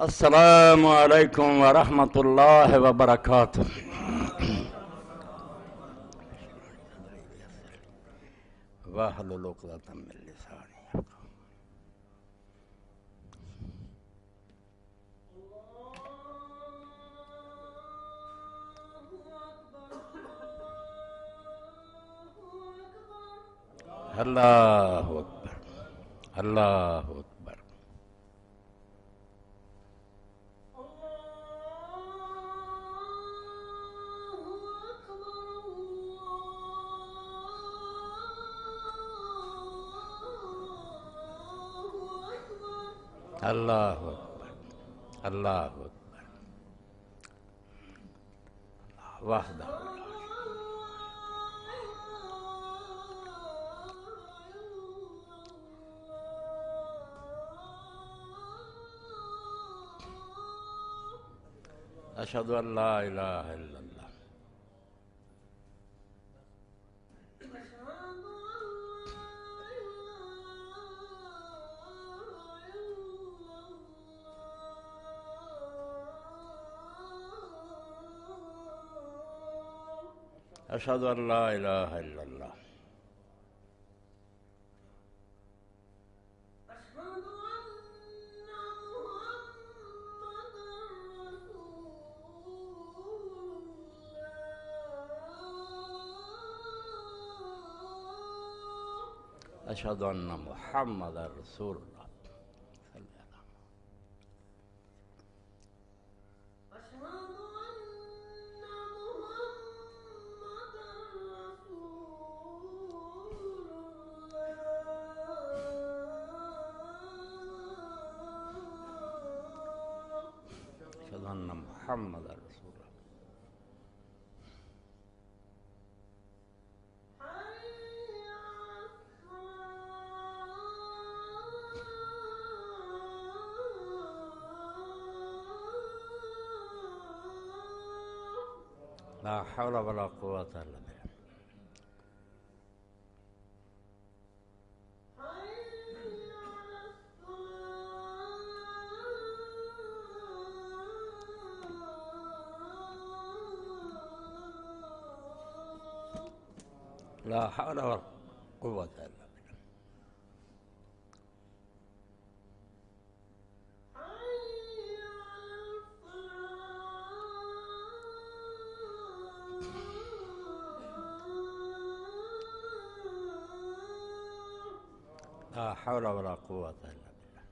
السلام علیکم ورحمۃ اللہ وبرکاتہ۔ واحلل عقدۃ من لسانی یفقہوا۔ اللہ اکبر، اللہ اکبر۔ اللہ اکبر، اللہ اکبر۔ وحدہ اشہد ان لا الہ الا اللہ۔ اشہد ان لا الہ الا اللہ۔ اشہد ان محمد رسول اللہ۔ اشہد ان محمد رسول اللہ۔ لا حول ولا قوة الا باللہ۔ لا حول ولا قوة الا باللہ۔ لا حول ولا قوة الا باللہ۔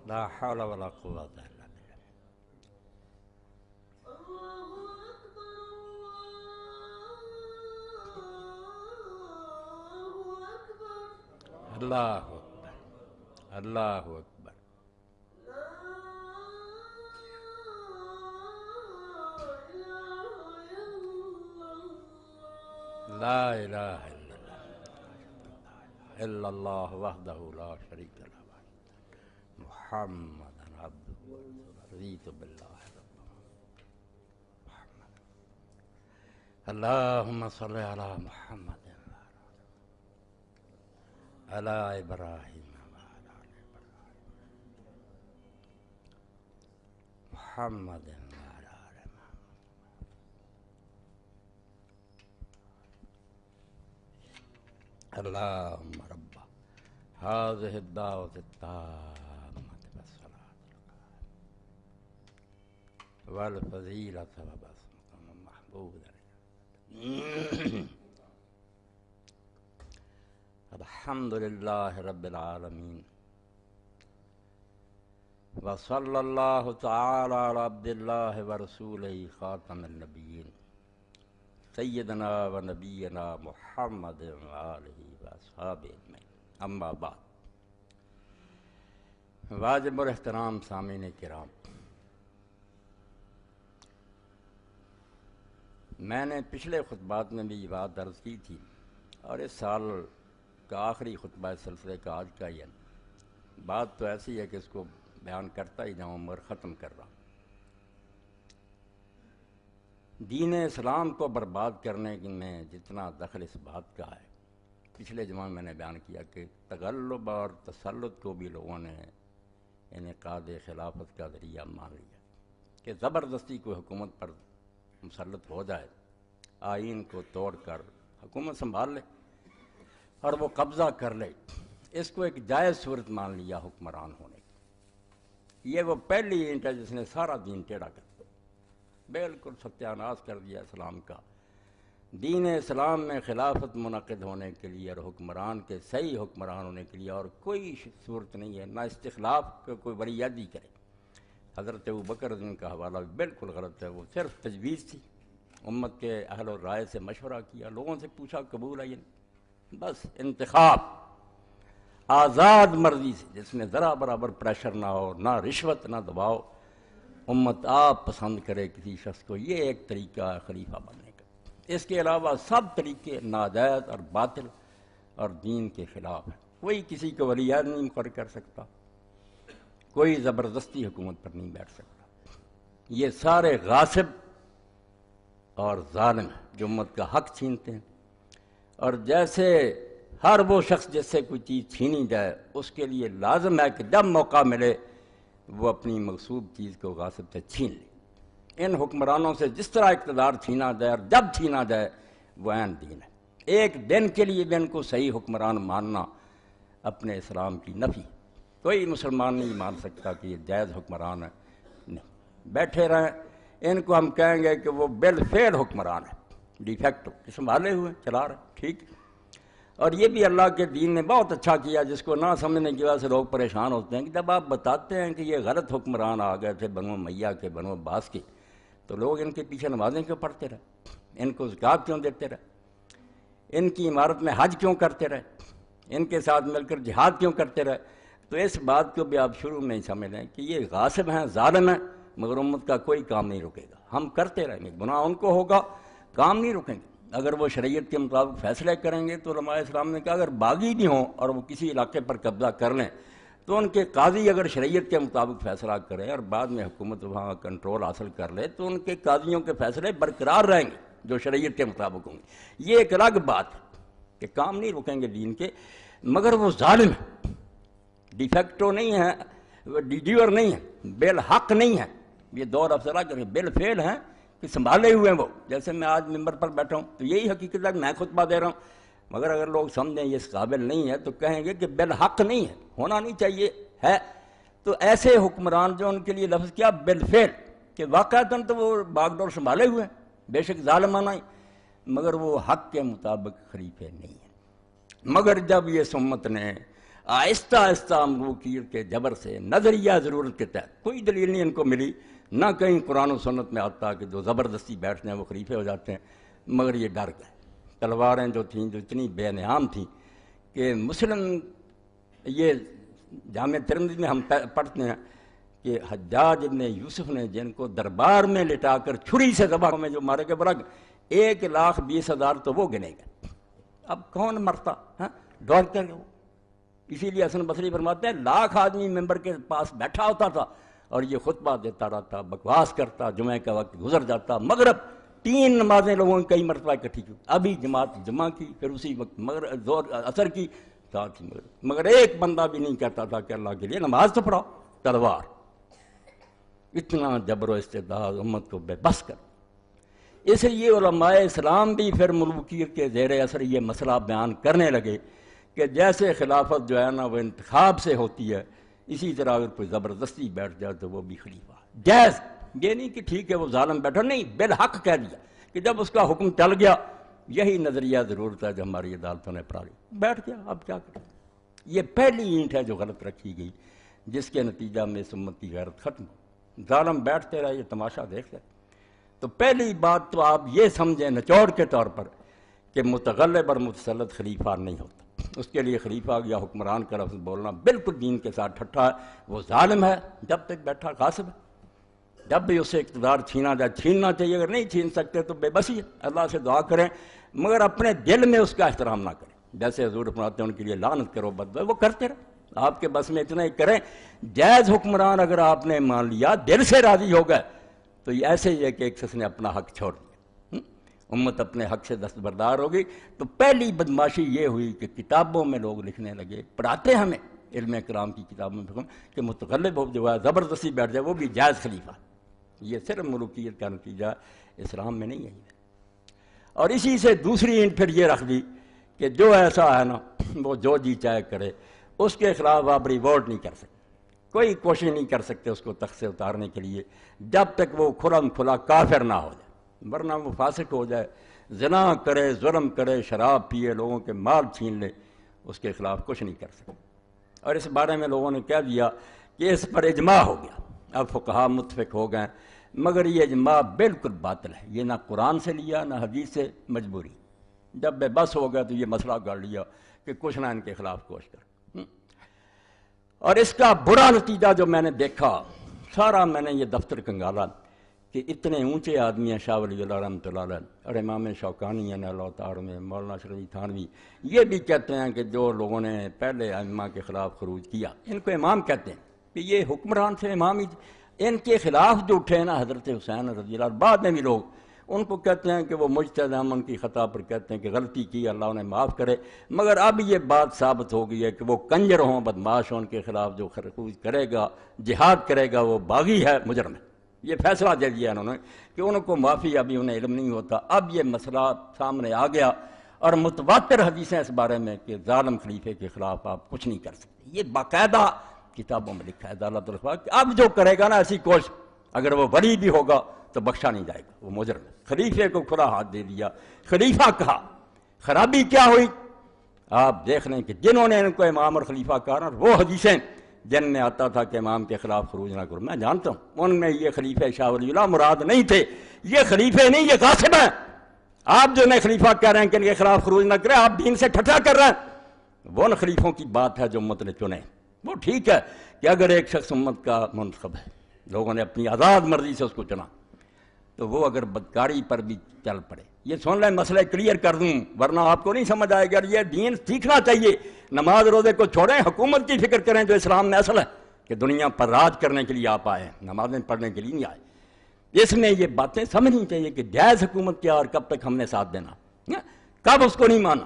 لا حول ولا قوة الا باللہ۔ اللہ اکبر، اللہ اکبر۔ لا الہ الا اللہ، الا اللہ وحدہ لا شریک لہ، محمد عبدہ ورسولہ، رضیت باللہ ربا۔ اللہم صل علی محمد علی ابراہیم وعلی آل ابراہیم، محمد وعلی آل محمد۔ اللہم رب هذه الدعوة التامة والصلاة القائمة والفضيلة وبسمة محمودا الحمد للہ رب العالمین، وصلی اللہ تعالی علی عبد اللہ ورسولہ خاتم النبیین سیدنا و نبینا محمد وآلہ واصحابہ اجمعین، اما بعد۔ واجب الاحترام سامعین کرام، میں نے پچھلے خطبات میں بھی یہ بات عرض کی تھی، اور اس سال کا آخری خطبہ اس سلسلے کا آج کا ہی ہے۔ بات تو ایسی ہے کہ اس کو بیان کرتا ہی جاؤں مگر ختم کر رہا ہوں۔ دین اسلام کو برباد کرنے میں جتنا دخل اس بات کا ہے، پچھلے جمعہ میں نے بیان کیا کہ تغلب اور تسلط کو بھی لوگوں نے انعقاد خلافت کا ذریعہ مان لیا کہ زبردستی کوئی حکومت پر مسلط ہو جائے، آئین کو توڑ کر حکومت سنبھال لے اور وہ قبضہ کر لے، اس کو ایک جائز صورت مان لیا حکمران ہونے کی۔ یہ وہ پہلی اینٹ ہے جس نے سارا دین ٹیڑھا کر دیا، بالکل ستیہ ناش کر دیا اسلام کا۔ دین اسلام میں خلافت منعقد ہونے کے لیے اور حکمران کے صحیح حکمران ہونے کے لیے اور کوئی صورت نہیں ہے، نہ استخلاف کا کوئی ولیعہدی کرے۔ حضرت ابوبکر رضی کا حوالہ بھی بالکل غلط ہے، وہ صرف تجویز تھی، امت کے اہل و رائے سے مشورہ کیا، لوگوں سے پوچھا قبول ہے یہ نہیں، بس انتخاب آزاد مرضی سے، جس میں ذرا برابر پریشر نہ ہو، نہ رشوت نہ دباؤ، امت آپ پسند کرے کسی شخص کو، یہ ایک طریقہ ہے خلیفہ بننے کا۔ اس کے علاوہ سب طریقے ناجائز اور باطل اور دین کے خلاف ہیں۔ کوئی کسی کو ولی عہد نہیں مقرر کر سکتا، کوئی زبردستی حکومت پر نہیں بیٹھ سکتا۔ یہ سارے غاصب اور ظالم ہیں جو امت کا حق چھینتے ہیں، اور جیسے ہر وہ شخص جس سے کوئی چیز چھینی جائے اس کے لیے لازم ہے کہ جب موقع ملے وہ اپنی مغصوب چیز کو غاصب سے چھین لے۔ ان حکمرانوں سے جس طرح اقتدار چھینا جائے اور جب چھینا جائے وہ عین دین ہے۔ ایک دن کے لیے بھی ان کو صحیح حکمران ماننا اپنے اسلام کی نفی۔ کوئی مسلمان نہیں مان سکتا کہ یہ جائز حکمران ہے، نہیں، بیٹھے رہیں۔ ان کو ہم کہیں گے کہ وہ بالفعل حکمران ہے، ڈی فیکٹو، سنبھالے ہوئے چلا رہے، ٹھیک۔ اور یہ بھی اللہ کے دین نے بہت اچھا کیا، جس کو نہ سمجھنے کی وجہ سے لوگ پریشان ہوتے ہیں کہ جب آپ بتاتے ہیں کہ یہ غلط حکمران آ گئے تھے بنو امیہ کے، بنو عباس کے، تو لوگ ان کے پیچھے نمازیں کیوں پڑھتے رہے، ان کو زکوٰۃ کیوں دیتے رہے، ان کی عمارت میں حج کیوں کرتے رہے، ان کے ساتھ مل کر جہاد کیوں کرتے رہے؟ تو اس بات کو بھی آپ شروع میں ہی سمجھ لیں کہ یہ غاصب ہیں، ظالم ہیں، مگر امت کا کوئی کام نہیں رکے گا۔ ہم کرتے رہیں گے، گناہ ان کو ہوگا، کام نہیں رکیں گے۔ اگر وہ شریعت کے مطابق فیصلے کریں گے تو علماء اسلام نے کہا اگر باغی بھی ہوں اور وہ کسی علاقے پر قبضہ کر لیں تو ان کے قاضی اگر شریعت کے مطابق فیصلہ کریں اور بعد میں حکومت وہاں کنٹرول حاصل کر لے تو ان کے قاضیوں کے فیصلے برقرار رہیں گے جو شریعت کے مطابق ہوں گے۔ یہ ایک الگ بات ہے کہ کام نہیں رکیں گے دین کے، مگر وہ ظالم ہے، ڈی فیکٹو نہیں ہے، ڈی جیور نہیں ہے، بالحق نہیں ہے۔ یہ دو لفظ الگ کریں، بالفعل ہیں کہ سنبھالے ہوئے ہیں وہ۔ جیسے میں آج ممبر پر بیٹھا ہوں تو یہی حقیقت ہے کہ میں خطبہ دے رہا ہوں، مگر اگر لوگ سمجھیں یہ اس قابل نہیں ہے تو کہیں گے کہ بالحق نہیں ہے، ہونا نہیں چاہیے ہے۔ تو ایسے حکمران جو ان کے لیے لفظ کیا بالفعل کہ واقعتاً تو وہ باغ ڈور سنبھالے ہوئے ہیں، بے شک ظالمانہ ہی، مگر وہ حق کے مطابق خلیفے نہیں ہیں۔ مگر جب یہ سمت نے آہستہ آہستہ ملوکیت کے جبر سے نظریہ ضرورت کے تحت، کوئی دلیل نہیں ان کو ملی، نہ کہیں قرآن و سنت میں آتا کہ جو زبردستی بیٹھتے ہیں وہ خلیفے ہو جاتے ہیں، مگر یہ ڈر گئے۔ تلواریں جو تھیں جو اتنی بے نعام تھیں کہ مسلم، یہ جامع ترمذی میں ہم پڑھتے ہیں کہ حجاج ابن یوسف نے جن کو دربار میں لٹا کر چھری سے ذبح میں جو مارے کے برگ 1,20,000 تو وہ گنے گئے۔ اب کون مرتا ڈر کر وہ؟ اسی لیے حسن بصری فرماتے ہیں 1,00,000 آدمی ممبر کے پاس بیٹھا ہوتا تھا اور یہ خطبہ دیتا رہتا، بکواس کرتا، جمعہ کا وقت گزر جاتا، مغرب 3 نمازیں لوگوں نے کئی مرتبہ اکٹھی کی، ابھی جماعت جمعہ کی، پھر اسی وقت مغرب زور اثر کی، ساتھ ہی مگر ایک بندہ بھی نہیں کہتا تھا کہ اللہ کے لیے نماز تو پڑھاؤ۔ تلوار، اتنا جبر و استبداد امت کو بے بس کر۔ اس لیے علماء اسلام بھی پھر ملوکیت کے زیر اثر یہ مسئلہ بیان کرنے لگے کہ جیسے خلافت جو ہے نا وہ انتخاب سے ہوتی ہے، اسی طرح اگر کوئی زبردستی بیٹھ جائے تو وہ بھی خلیفہ جائز۔ یہ نہیں کہ ٹھیک ہے وہ ظالم بیٹھا، نہیں، بالحق کہہ دیا کہ جب اس کا حکم چل گیا یہی نظریہ ضرورت ہے جو ہماری عدالتوں نے پڑھا لی، بیٹھ گیا، اب کیا کریں۔ یہ پہلی اینٹ ہے جو غلط رکھی گئی، جس کے نتیجہ میں اس امت کی غیرت ختم ہو۔ ظالم بیٹھتے رہے، یہ تماشا دیکھتے رہے۔ تو پہلی بات تو آپ یہ سمجھیں نچوڑ کے طور پر کہ متغلب اور متسلط خلیفہ نہیں ہوتا۔ اس کے لیے خلیفہ یا حکمران کا لفظ بولنا بالکل دین کے ساتھ ٹھٹا ہے۔ وہ ظالم ہے جب تک بیٹھا، غاصب ہے، جب بھی اسے اقتدار چھینا جائے چھیننا چاہیے، اگر نہیں چھین سکتے تو بے بسی ہے، اللہ سے دعا کریں، مگر اپنے دل میں اس کا احترام نہ کریں۔ جیسے حضور فرماتے ہیں ان کے لیے لعنت کرو، بددعا، وہ کرتے رہے، آپ کے بس میں اتنا ہی کریں، جائز حکمران اگر آپ نے مان لیا، دل سے راضی ہو گئے، تو یہ ایسے ہی ہے کہ ایک شخص نے اپنا حق چھوڑ دیا، امت اپنے حق سے دستبردار ہوگی۔ تو پہلی بدماشی یہ ہوئی کہ کتابوں میں لوگ لکھنے لگے، پڑھاتے ہمیں علم کرام کی کتابوں میں کہ متغلب ہو جو ہے زبردستی بیٹھ جائے وہ بھی جائز خلیفہ۔ یہ صرف ملوکیت کا نتیجہ اسلام میں نہیں ہے۔ اور اسی سے دوسری اینٹ پھر یہ رکھ دی کہ جو ایسا ہے نا وہ جو جی چاہے کرے، اس کے خلاف آپ ریوولٹ نہیں کر سکتے، کوئی کوشش نہیں کر سکتے اس کو تخت سے اتارنے کے لیے جب تک وہ کھلم کھلا کافر نہ ہو جائے، ورنہ وہ فاسق ہو جائے، زنا کرے، ظلم کرے، شراب پیے، لوگوں کے مال چھین لے، اس کے خلاف کچھ نہیں کر سکتے۔ اور اس بارے میں لوگوں نے کہہ دیا کہ اس پر اجماع ہو گیا، اب فقہا متفق ہو گئے، مگر یہ اجماع بالکل باطل ہے، یہ نہ قرآن سے لیا نہ حدیث سے، مجبوری۔ جب بے بس ہو گیا تو یہ مسئلہ گڑ لیا کہ کچھ نہ ان کے خلاف کوشش کر۔ اور اس کا برا نتیجہ جو میں نے دیکھا، سارا میں نے یہ دفتر کنگالا کہ اتنے اونچے آدمی ہیں، شاہ ولی اللہ رحمۃ اللہ علیہ اور امام شوکانی ہیں اللہ تعالیٰ میں، مولانا شرعی تھانوی، یہ بھی کہتے ہیں کہ جو لوگوں نے پہلے ائمہ کے خلاف خروج کیا، ان کو امام کہتے ہیں کہ یہ حکمران سے امام ہی، ان کے خلاف جو اٹھے نا حضرت حسین رضی اللہ عنہ، بعد میں بھی لوگ ان کو کہتے ہیں کہ وہ مجتہد ہیں، ان کی خطا پر کہتے ہیں کہ غلطی کی، اللہ انہیں معاف کرے، مگر اب یہ بات ثابت ہو گئی ہے کہ وہ کنجر ہوں، بدماش ہوں، ان کے خلاف جو خروج کرے گا، جہاد کرے گا، وہ باغی ہے، مجرم ہے۔ یہ فیصلہ دے دیا انہوں نے کہ ان کو معافی، ابھی انہیں علم نہیں ہوتا۔ اب یہ مسئلہ سامنے آ گیا اور متواتر حدیثیں اس بارے میں کہ ظالم خلیفے کے خلاف آپ کچھ نہیں کر سکتے، یہ باقاعدہ کتابوں میں لکھا ہے عدالت الخوا کہ اب جو کرے گا نا ایسی کوشش، اگر وہ ولی بھی ہوگا تو بخشا نہیں جائے گا، وہ مجرم ہے۔ خلیفے کو کھلا ہاتھ دے دیا، خلیفہ کہا، خرابی کیا ہوئی؟ آپ دیکھ لیں کہ جنہوں نے ان کو امام اور خلیفہ کہا، وہ حدیثیں جن میں آتا تھا کہ امام کے خلاف خروج نہ کرو، میں جانتا ہوں ان میں یہ خلیفہ شاہ ولی اللہ مراد نہیں تھے، یہ خلیفے نہیں، یہ غاصب ہیں۔ آپ جو میں خلیفہ کہہ رہے ہیں کہ ان کے خلاف خروج نہ کریں، آپ دین سے ٹھٹا کر رہے ہیں۔ وہ ان خلیفوں کی بات ہے جو امت نے چنے، وہ ٹھیک ہے کہ اگر ایک شخص امت کا منتخب ہے، لوگوں نے اپنی آزاد مرضی سے اس کو چنا، تو وہ اگر بدکاری پر بھی چل پڑے، یہ سن لیں مسئلہ کلیئر کر دوں ورنہ آپ کو نہیں سمجھ آئے گا۔ یہ دین سیکھنا چاہیے، نماز روزے کو چھوڑیں، حکومت کی فکر کریں جو اسلام میں اصل ہے کہ دنیا پر راج کرنے کے لیے آپ آئے ہیں، نمازیں پڑھنے کے لیے نہیں آئے۔ اس میں یہ باتیں سمجھنی چاہیے کہ جائز حکومت کیا اور کب تک ہم نے ساتھ دینا، کب اس کو نہیں مانا۔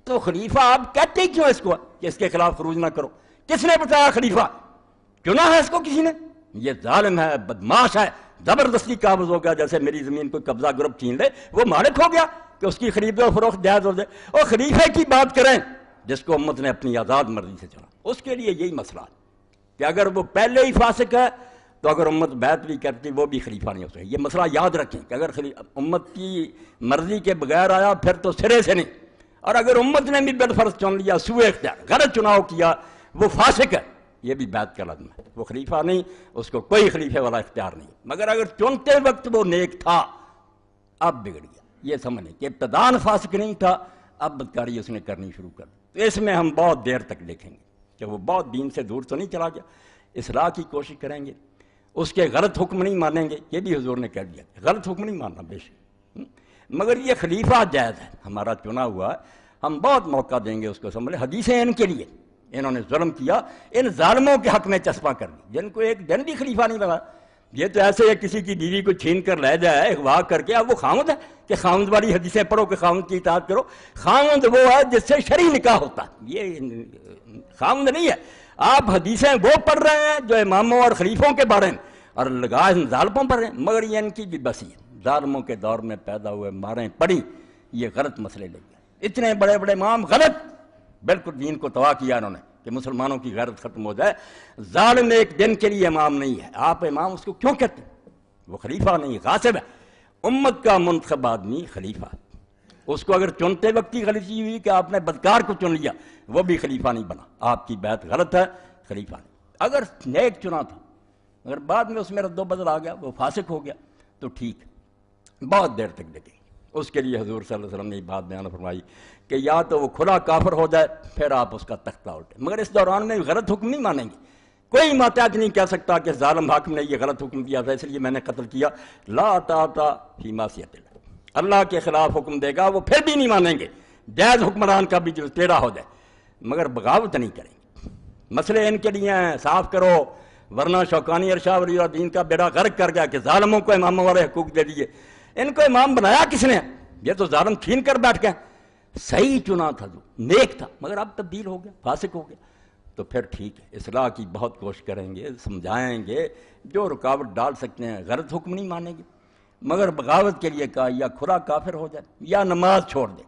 تو خلیفہ آپ کہتے کیوں اس کو کہ اس کے خلاف خروج نہ کرو؟ کس نے بتایا خلیفہ؟ چنا ہے اس کو کسی نے؟ یہ ظالم ہے، بدماش ہے، زبردستی قابض ہو گیا، جیسے میری زمین کو قبضہ گروپ چھین لے، وہ مالک ہو گیا کہ اس کی خرید و فروخت جائز ہو جائے۔ اور خلیفے کی بات کریں جس کو امت نے اپنی آزاد مرضی سے چنا، اس کے لیے یہی مسئلہ ہے کہ اگر وہ پہلے ہی فاسق ہے تو اگر امت بیعت بھی کرتی وہ بھی خلیفہ نہیں ہو سکے۔ یہ مسئلہ یاد رکھیں کہ اگر امت کی مرضی کے بغیر آیا پھر تو سرے سے نہیں، اور اگر امت نے بھی بالفرض چن لیا، سوء اختیار، غلط چناؤ کیا، وہ فاسق ہے، یہ بھی بیعت کا لازم ہے، وہ خلیفہ نہیں، اس کو کوئی خلیفے والا اختیار نہیں۔ مگر اگر چنتے وقت وہ نیک تھا، اب بگڑ گیا، یہ سمجھیں کہ ابتداءً فاسق نہیں تھا، اب بدکاری اس نے کرنی شروع کر دی۔ تو اس میں ہم بہت دیر تک دیکھیں گے کہ وہ بہت دین سے دور تو نہیں چلا گیا، اصلاح کی کوشش کریں گے، اس کے غلط حکم نہیں مانیں گے، یہ بھی حضور نے کہہ دیا، غلط حکم نہیں ماننا بے شک، مگر یہ خلیفہ جائز ہے، ہمارا چنا ہوا ہے، ہم بہت موقع دیں گے اس کو سنبھلے۔ حدیثیں ان کے لیے، انہوں نے ظلم کیا، ان ظالموں کے حق میں چسپاں کر دی جن کو ایک دن بھی خلیفہ نہیں لگا۔ یہ تو ایسے ہے کسی کی بیوی کو چھین کر لے جائے اغوا کر کے، اب وہ خاوند ہے کہ خاوند والی حدیثیں پڑھو کہ خاوند کی اطاعت کرو۔ خاوند وہ ہے جس سے شرعی نکاح ہوتا ہے، یہ خاوند نہیں ہے۔ آپ حدیثیں وہ پڑھ رہے ہیں جو اماموں اور خلیفوں کے بارے میں، اور لگا ان ظالموں پر ہیں، مگر یہ ان کی بھی بسی ہے، ظالموں کے دور میں پیدا ہوئے، ماریں پڑی، یہ غلط مسئلے لے گئے، اتنے بڑے بڑے امام غلط، بالکل دین کو تباہ کیا انہوں نے کہ مسلمانوں کی غیرت ختم ہو جائے۔ ظالم ایک دن کے لیے امام نہیں ہے، آپ امام اس کو کیوں کہتے ہیں؟ وہ خلیفہ نہیں، غاصب ہے۔ امت کا منتخب آدمی خلیفہ، اس کو اگر چنتے وقت کی غلطی ہوئی کہ آپ نے بدکار کو چن لیا، وہ بھی خلیفہ نہیں بنا، آپ کی بیعت غلط ہے، خلیفہ نہیں۔ اگر نیک چنا تھا، اگر بعد میں اس میں رد و بدل آ گیا، وہ فاسق ہو گیا، تو ٹھیک، بہت دیر تک دیکھیں۔ اس کے لیے حضور صلی اللہ علیہ وسلم نے یہ بات بیان فرمائی کہ یا تو وہ کھلا کافر ہو جائے پھر آپ اس کا تختہ الٹیں، مگر اس دوران میں غلط حکم نہیں مانیں گے۔ کوئی ماتحت نہیں کہہ سکتا کہ ظالم حاکم نے یہ غلط حکم دیا تھا اس لیے میں نے قتل کیا، لا طاعۃ فی معصیۃ اللہ، اللہ کے خلاف حکم دے گا وہ پھر بھی نہیں مانیں گے، جائز حکمران کا بھی جو ٹیڑھا ہو جائے، مگر بغاوت نہیں کریں گے۔ مسئلے ان کے لیے ہیں، صاف کرو، ورنہ شوکانی ارشاد ولی اللہ دین کا بیڑا غرق کر گیا کہ ظالموں کو اماموں والے حقوق دے دیے۔ ان کو امام بنایا کس نے؟ یہ تو ظالم چھین کر بیٹھ گئے۔ صحیح چنا تھا، جو نیک تھا، مگر اب تبدیل ہو گیا، فاسق ہو گیا، تو پھر ٹھیک ہے، اصلاح کی بہت کوشش کریں گے، سمجھائیں گے، جو رکاوٹ ڈال سکتے ہیں۔ غلط حکم نہیں مانیں گے، مگر بغاوت کے لیے کہا یا کھلا کافر ہو جائے یا نماز چھوڑ دے۔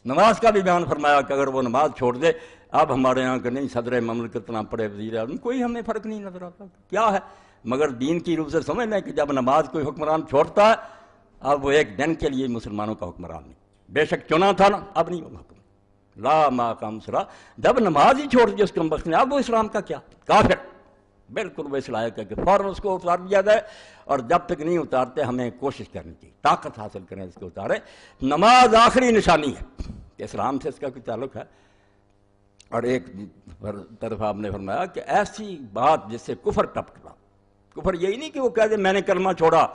نماز کا بھی بیان فرمایا کہ اگر وہ نماز چھوڑ دے، اب ہمارے یہاں کہ نہیں صدر مملکت نہ پڑے، وزیر اعظم، کوئی ہمیں فرق نہیں نظر آتا کیا ہے، مگر دین کی روح سے سمجھ لیں کہ جب نماز کوئی حکمران چھوڑتا ہے، اب وہ ایک دن کے لیے مسلمانوں کا حکمران نہیں، بے شک چنا تھا نا، اب نہیں وہ حکم لا ما قام صلاۃ، جب نماز ہی چھوڑ دی اس کم وقت نے، اب وہ اسلام کا کیا، کافر، بالکل وہ اس لائق ہے کہ فوراً اس کو اتار دیا جائے، اور جب تک نہیں اتارتے ہمیں کوشش کرنی چاہیے، طاقت حاصل کریں اس کو اتارے۔ نماز آخری نشانی ہے کہ اسلام سے اس کا کوئی تعلق ہے۔ اور ایک طرف آپ نے فرمایا کہ ایسی بات جس سے کفر ٹپکنا، کفر یہی نہیں کہ وہ کہہ دے میں نے کلمہ چھوڑا،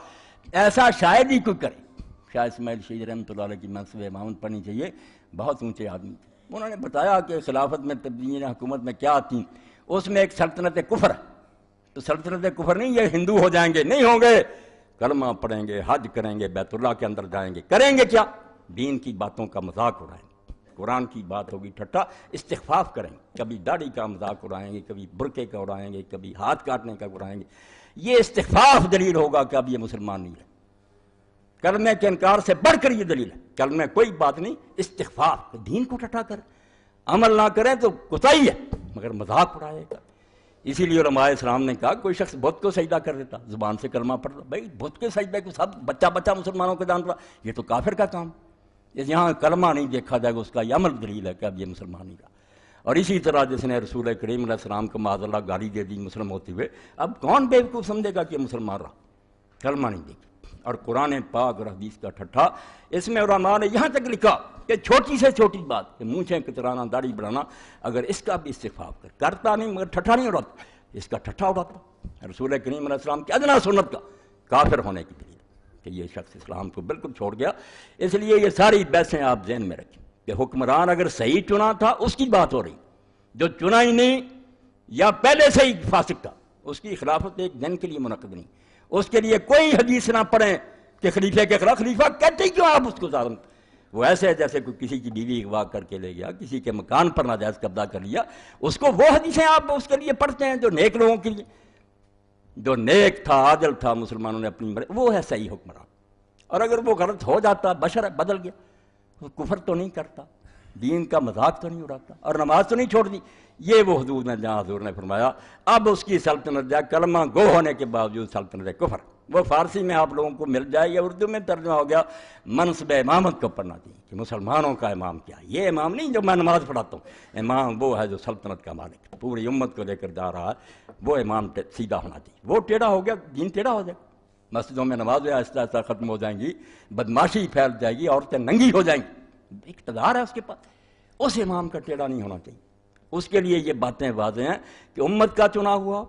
ایسا شاید ہی کوئی کرے۔ شاہ اسماعیل شہید رحمۃ اللہ علیہ کی منصب امامت پڑھنی چاہیے، بہت اونچے آدمی تھے، انہوں نے بتایا کہ خلافت میں تبدیلی حکومت میں کیا آتی، اس میں ایک سلطنت کفر ہے، تو سلطنت کفر نہیں یہ ہندو ہو جائیں گے، نہیں ہوں گے، کلمہ پڑھیں گے، حج کریں گے، بیت اللہ کے اندر جائیں گے، کریں گے کیا، دین کی باتوں کا مذاق اڑائیں گے، قرآن کی بات ہوگی ٹھٹا، استخفاف کریں گے، کبھی داڑھی کا مذاق اڑائیں گے، کبھی برقعے کا اڑائیں گے، کبھی ہاتھ کاٹنے کا اڑائیں گے، یہ استخفاف دلیل ہوگا کہ اب یہ مسلمان نہیں ہے۔ کلمے کے انکار سے بڑھ کر یہ دلیل ہے، کلمے کوئی بات نہیں، استخفاف، دین کو ٹھٹا کر عمل نہ کریں تو کوتاہی ہے، مگر مذاق اڑائے گا۔ اسی لیے علماء اسلام نے کہا کوئی شخص بت کو سجدہ کر دیتا، زبان سے کلمہ پڑھتا، بھائی بت کے سجدے کو سب بچہ مسلمانوں کو جان رہا، یہ تو کافر کا کام، یہاں کلمہ نہیں دیکھا جائے گا، اس کا یہ عمل دلیل ہے کہ اب یہ مسلمان نہیں رہا۔ اور اسی طرح جس نے رسول کریم علیہ السلام کو معاذ اللہ گالی دے دی مسلم ہوتے ہوئے، اب کون بیوقوف سمجھے گا کہ یہ مسلمان رہا، کلمہ نہیں دیکھا۔ اور قرآن پاک اور حدیث کا ٹھٹھا، اس میں علماء نے یہاں تک لکھا کہ چھوٹی سے چھوٹی بات کہ مونچھیں کترانا، داڑھی بڑھانا، اگر اس کا بھی استخفاف کرتا نہیں مگر ٹھٹھا نہیں اڑاتا، اس کا ٹھٹھا اڑاتا، رسول کریم علیہ السلام کی ادنا سنت کا کافر ہونے کی دلیل کہ یہ شخص اسلام کو بالکل چھوڑ گیا۔ اس لیے یہ ساری بحثیں آپ ذہن میں رکھیں کہ حکمران اگر صحیح چنا تھا اس کی بات ہو رہی، جو چنا ہی نہیں یا پہلے سے ہی فاسق تھا، اس کی خلافت ایک دن کے لیے منعقد نہیں، اس کے لیے کوئی حدیث نہ پڑھیں کہ خلیفے کے خلاف، خلیفہ کہتے ہی کیوں آپ اس کو ظالم، وہ ایسے جیسے کوئی کسی کی بیوی اغوا کر کے لے گیا، کسی کے مکان پر ناجائز قبضہ کر لیا، اس کو وہ حدیثیں آپ اس کے لیے پڑھتے ہیں جو نیک لوگوں کے لیے، جو نیک تھا، عادل تھا، مسلمانوں نے اپنی وہ ہے صحیح حکمران۔ اور اگر وہ غلط ہو جاتا، بشر بدل گیا، وہ کفر تو نہیں کرتا، دین کا مذاق تو نہیں اڑاتا، اور نماز تو نہیں چھوڑ دی، یہ وہ حدود ہیں جہاں حضور نے فرمایا اب اس کی سلطنت جائے، کلمہ گو ہونے کے باوجود سلطنت کفر۔ وہ فارسی میں آپ لوگوں کو مل جائے یا اردو میں ترجمہ ہو گیا، منصب امامت کو پڑھنا چاہیے کہ مسلمانوں کا امام کیا ہے، یہ امام نہیں جو میں نماز پڑھاتا ہوں، امام وہ ہے جو سلطنت کا مالک ہے، پوری امت کو لے کر جا رہا ہے، وہ امام سیدھا ہونا چاہیے، وہ ٹیڑھا ہو گیا دین ٹیڑھا ہو جائے گا، مسجدوں میں نمازیں آہستہ آہستہ ختم ہو جائیں گی، بدماشی پھیل جائے گی، عورتیں ننگی ہو جائیں گی، اقتدار ہے اس کے پاس، اس امام کا ٹیڑھا نہیں ہونا چاہیے۔ اس کے لیے یہ باتیں واضح ہیں کہ امت کا چنا ہوا،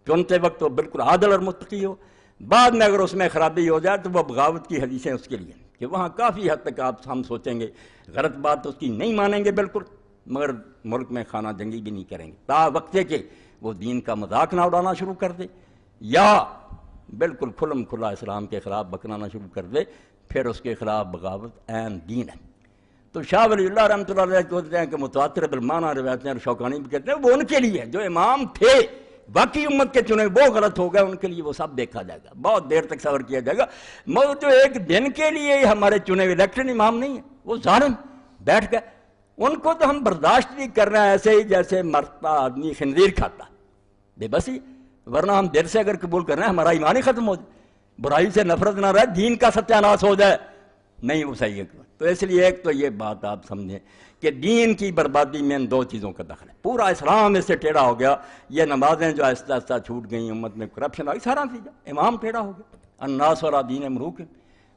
چنتے وقت وہ بالکل عادل اور متقی ہو، بعد میں اگر اس میں خرابی ہو جائے تو وہ بغاوت کی حدیثیں اس کے لیے کہ وہاں کافی حد تک آپ ہم سوچیں گے غلط بات اس کی نہیں مانیں گے بالکل، مگر ملک میں خانہ جنگی بھی نہیں کریں گے تا وقتے کہ وہ دین کا مذاق نہ اڑانا شروع کر دے یا بالکل کھلم کھلا اسلام کے خلاف بکرانا شروع کر دے، پھر اس کے خلاف بغاوت عین دین ہے۔ تو شاہ ولی اللہ رحمۃ اللہ علیہ کہتے ہیں کہ متواتر بالمعنی روایتیں، اور شوکانی بھی کہتے ہیں وہ ان کے لیے جو امام تھے باقی امت کے چنے وہ غلط ہو گئے، ان کے لیے وہ سب دیکھا جائے گا، بہت دیر تک صبر کیا جائے گا، مگر جو ایک دن کے لیے ہمارے چنے ہوئے الیکشن امام نہیں ہے، وہ ظالم بیٹھ گئے، ان کو تو ہم برداشت بھی کر رہے ہیں ایسے ہی جیسے مرتا آدمی خنزیر کھاتا، بے بسی، ورنہ ہم دیر سے اگر قبول کر رہے ہیں ہمارا ایمان ہی ختم ہو جائے، برائی سے نفرت نہ رہے، دین کا ستیہ ناش ہو جائے، نہیں وہ صحیح ہے۔ تو اس لیے ایک تو یہ بات آپ سمجھیں کہ دین کی بربادی میں ان دو چیزوں کا دخل ہے، پورا اسلام اس سے ٹیڑھا ہو گیا، یہ نمازیں جو آہستہ آہستہ چھوٹ گئیں، امت میں کرپشن آ گئی، سارا نتیجہ امام ٹیڑھا ہو گیا، الناس علی دین ملوک،